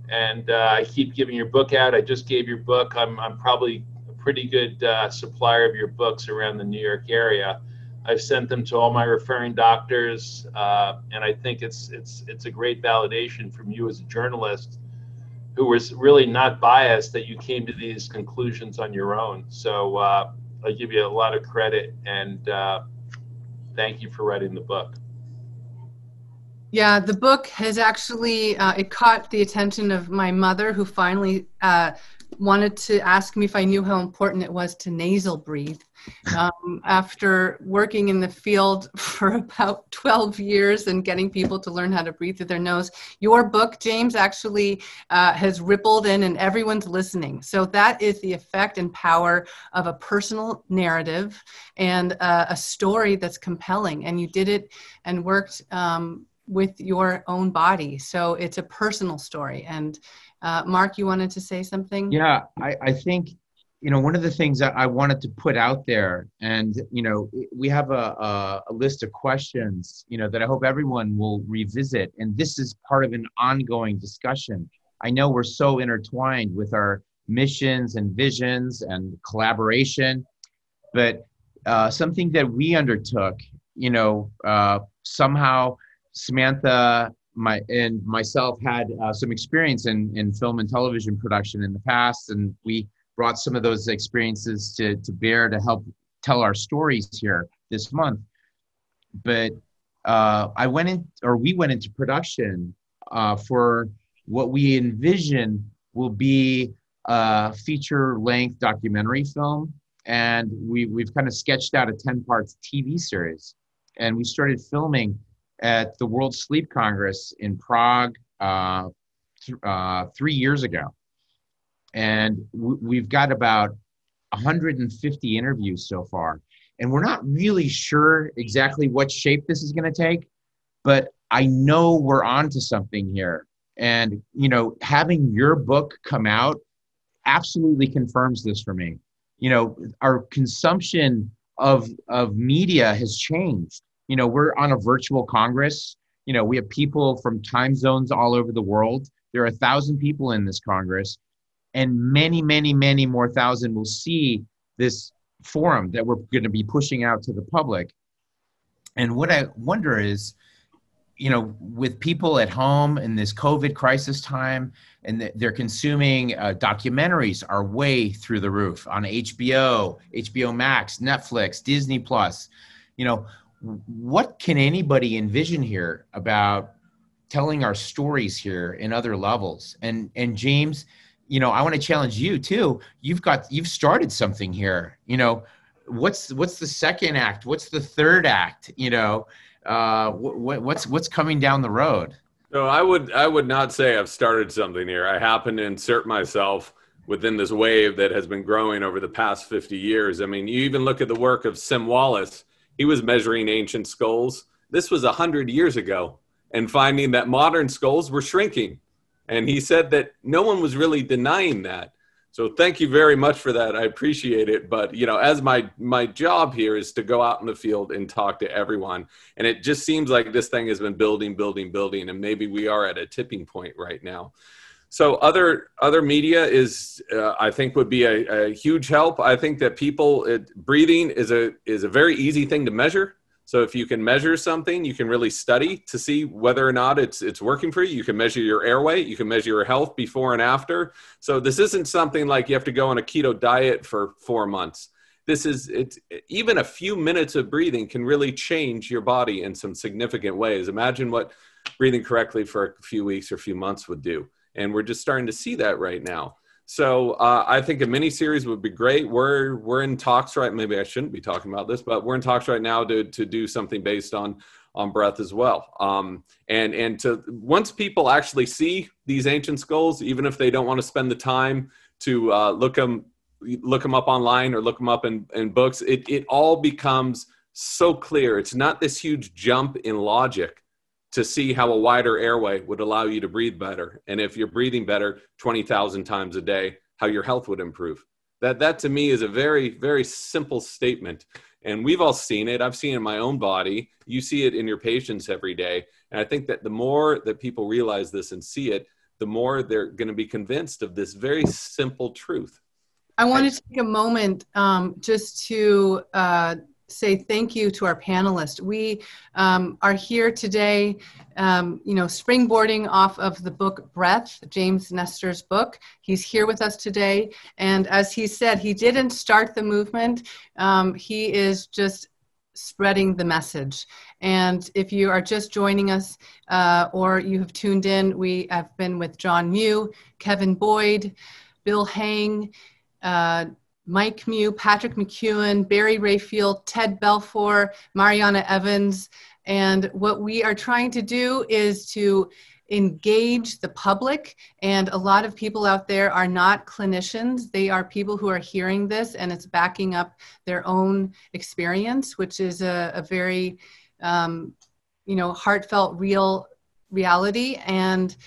and I keep giving your book out. I just gave your book. I'm probably a pretty good supplier of your books around the New York area. I've sent them to all my referring doctors, and I think it's a great validation from you as a journalist who was really not biased that you came to these conclusions on your own. So I give you a lot of credit, and thank you for writing the book. Yeah, the book has actually, it caught the attention of my mother, who finally wanted to ask me if I knew how important it was to nasal breathe. After working in the field for about 12 years and getting people to learn how to breathe through their nose, your book, James, actually has rippled in and everyone's listening. So that is the effect and power of a personal narrative and a story that's compelling. And you did it and worked with your own body. So it's a personal story. And Mark, you wanted to say something? Yeah, I think, you know, one of the things that I wanted to put out there, and, you know, we have a list of questions, you know, that I hope everyone will revisit. And this is part of an ongoing discussion. I know we're so intertwined with our missions and visions and collaboration, but something that we undertook, you know, somehow Samantha and myself had some experience in film and television production in the past, and we brought some of those experiences to bear to help tell our stories here this month. But we went into production for what we envision will be a feature-length documentary film, and we've kind of sketched out a 10-part TV series, and we started filming at the World Sleep Congress in Prague 3 years ago. And we've got about 150 interviews so far. And we're not really sure exactly what shape this is going to take, but I know we're onto something here. And, you know, having your book come out absolutely confirms this for me. You know, our consumption of media has changed. You know, we're on a virtual Congress. You know, we have people from time zones all over the world. There are 1,000 people in this Congress, and many, many, many more thousand will see this forum that we're going to be pushing out to the public. And what I wonder is, you know, with people at home in this COVID crisis time, and they're consuming documentaries are way through the roof on HBO, HBO Max, Netflix, Disney Plus. You know, what can anybody envision here about telling our stories here in other levels? And James, you know, I want to challenge you too. You've started something here. You know, what's the second act? What's the third act? You know, what's coming down the road? No, I would not say I've started something here. I happen to insert myself within this wave that has been growing over the past 50 years. I mean, you even look at the work of Sim Wallace. He was measuring ancient skulls. This was 100 years ago, and finding that modern skulls were shrinking. And he said that no one was really denying that. So thank you very much for that. I appreciate it. But, you know, as my job here is to go out in the field and talk to everyone. And it just seems like this thing has been building. And maybe we are at a tipping point right now. So other media is, I think, would be a huge help. I think that breathing is a very easy thing to measure. So if you can measure something, you can really study to see whether or not it's working for you. You can measure your airway. You can measure your health before and after. So this isn't something like you have to go on a keto diet for 4 months. It's even a few minutes of breathing can really change your body in some significant ways. Imagine what breathing correctly for a few weeks or a few months would do. And we're just starting to see that right now. So I think a mini-series would be great. We're in talks right. Maybe I shouldn't be talking about this, but we're in talks right now to do something based on breath as well. And to once people actually see these ancient skulls, even if they don't want to spend the time to look them up online or look them up in books, it all becomes so clear. It's not this huge jump in logic to see how a wider airway would allow you to breathe better. And if you're breathing better 20,000 times a day, how your health would improve. That to me is a very, very simple statement. And we've all seen it. I've seen it in my own body. You see it in your patients every day. And I think that the more that people realize this and see it, the more they're going to be convinced of this very simple truth. I want to take a moment just to say thank you to our panelists. We are here today, springboarding off of the book Breath, James Nestor's book. He's here with us today. And as he said, he didn't start the movement. He is just spreading the message. And if you are just joining us or you have tuned in, we have been with John Mew, Kevin Boyd, Bill Hang, Mike Mew, Patrick McEwen, Barry Rayfield, Ted Belfor, Mariana Evans. And what we are trying to do is to engage the public. And a lot of people out there are not clinicians. They are people who are hearing this, and it's backing up their own experience, which is a very, heartfelt, real reality. And,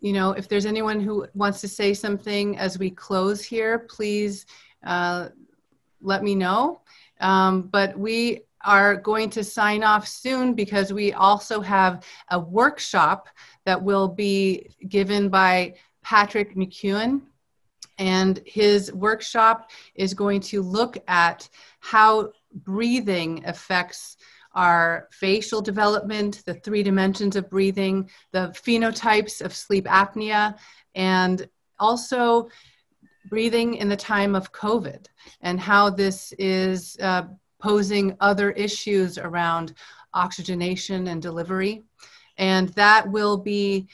if there's anyone who wants to say something as we close here, please let me know. But we are going to sign off soon because we also have a workshop that will be given by Patrick McEwen. And his workshop is going to look at how breathing affects our facial development, the 3 dimensions of breathing, the phenotypes of sleep apnea, and also breathing in the time of COVID, and how this is posing other issues around oxygenation and delivery. And that will be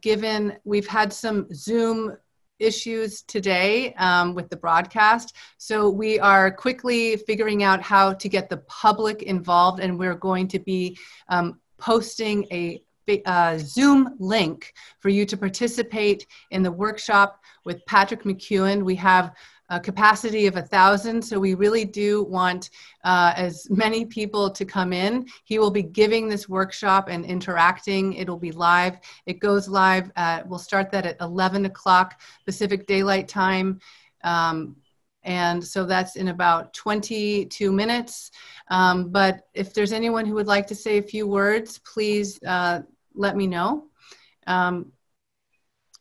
given. We've had some Zoom issues today with the broadcast. So we are quickly figuring out how to get the public involved, and we're going to be posting a Zoom link for you to participate in the workshop with Patrick McEwen. We have a capacity of 1,000, so we really do want as many people to come in. He will be giving this workshop and interacting. It'll be live. It goes live we'll start that at 11 o'clock Pacific Daylight Time. And so that's in about 22 minutes. But if there's anyone who would like to say a few words, please let me know.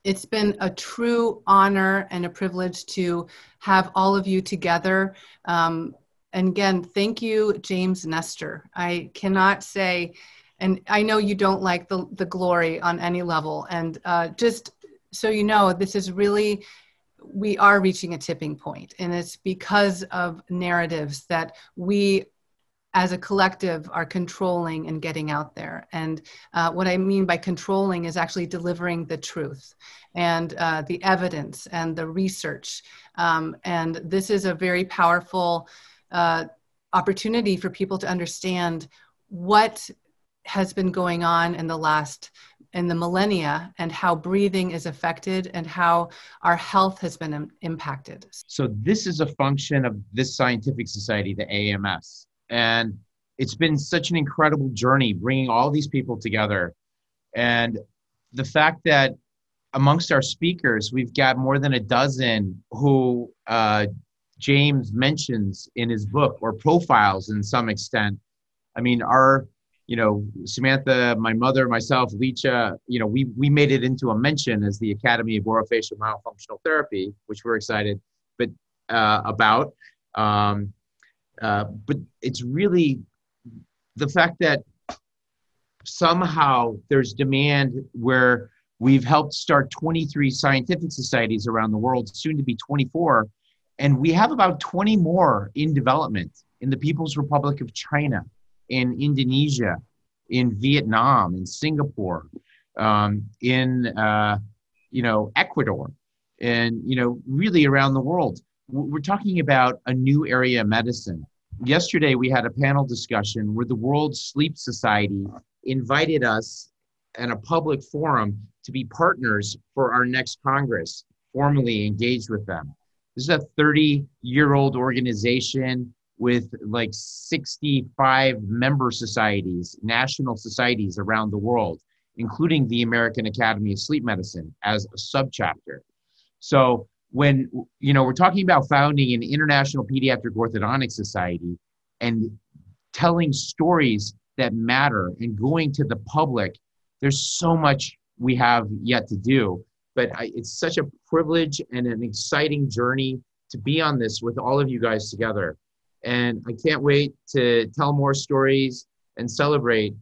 It's been a true honor and a privilege to have all of you together. And again, thank you, James Nestor. I cannot say, and I know you don't like the glory on any level. And just so you know, this is really, we are reaching a tipping point, and it's because of narratives that we as a collective are controlling and getting out there. And what I mean by controlling is actually delivering the truth and the evidence and the research. And this is a very powerful opportunity for people to understand what has been going on in the millennia, and how breathing is affected and how our health has been impacted. So this is a function of this scientific society, the AMS. And it's been such an incredible journey bringing all these people together. And the fact that amongst our speakers, we've got more than a dozen who James mentions in his book, or profiles in some extent. I mean, Samantha, my mother, myself, Lecha, we made it into a mention as the Academy of Orofacial Myofunctional Therapy, which we're excited about. But it's really the fact that somehow there's demand where we've helped start 23 scientific societies around the world, soon to be 24. And we have about 20 more in development in the People's Republic of China, in Indonesia, in Vietnam, in Singapore, in Ecuador, and really around the world. We're talking about a new area of medicine. Yesterday, we had a panel discussion where the World Sleep Society invited us in a public forum to be partners for our next Congress, formally engaged with them. This is a 30-year-old organization with like 65 member societies, national societies around the world, including the American Academy of Sleep Medicine as a subchapter. So when, we're talking about founding an International Pediatric Orthodontic Society and telling stories that matter and going to the public, there's so much we have yet to do. But it's such a privilege and an exciting journey to be on this with all of you guys together. And I can't wait to tell more stories and celebrate,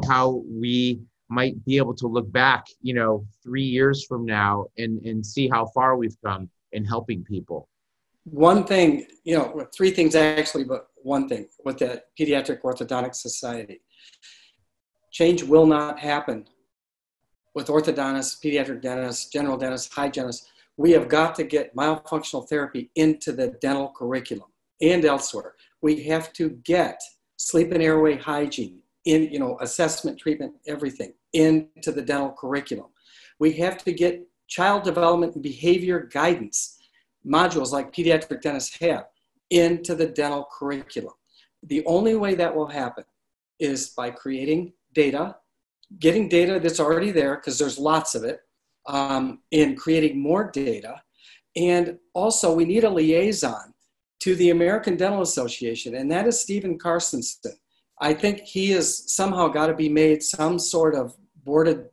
how we might be able to look back, 3 years from now and see how far we've come in helping people. One thing, three things actually, but one thing with the Pediatric Orthodontic Society. Change will not happen with orthodontists, pediatric dentists, general dentists, hygienists. We have got to get myofunctional therapy into the dental curriculum and elsewhere. We have to get sleep and airway hygiene in, assessment, treatment, everything into the dental curriculum. We have to get child development and behavior guidance modules like pediatric dentists have into the dental curriculum. The only way that will happen is by creating data, getting data that's already there, because there's lots of it, and creating more data. And also we need a liaison to the American Dental Association, and that is Stephen Carstensen. I think he has somehow got to be made some sort of board,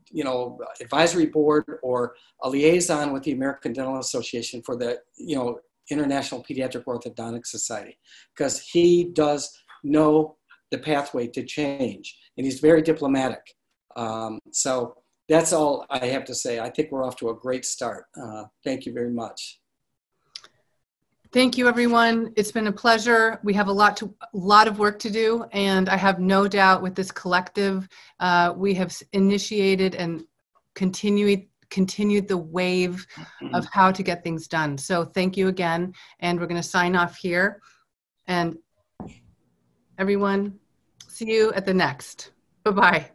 advisory board or a liaison with the American Dental Association for the, International Pediatric Orthodontic Society, because he does know the pathway to change, and he's very diplomatic. So that's all I have to say. I think we're off to a great start. Thank you very much. Thank you, everyone. It's been a pleasure. We have a lot of work to do, and I have no doubt with this collective, we have initiated and continued the wave of how to get things done. So thank you again, and we're going to sign off here. And everyone, see you at the next. Bye-bye.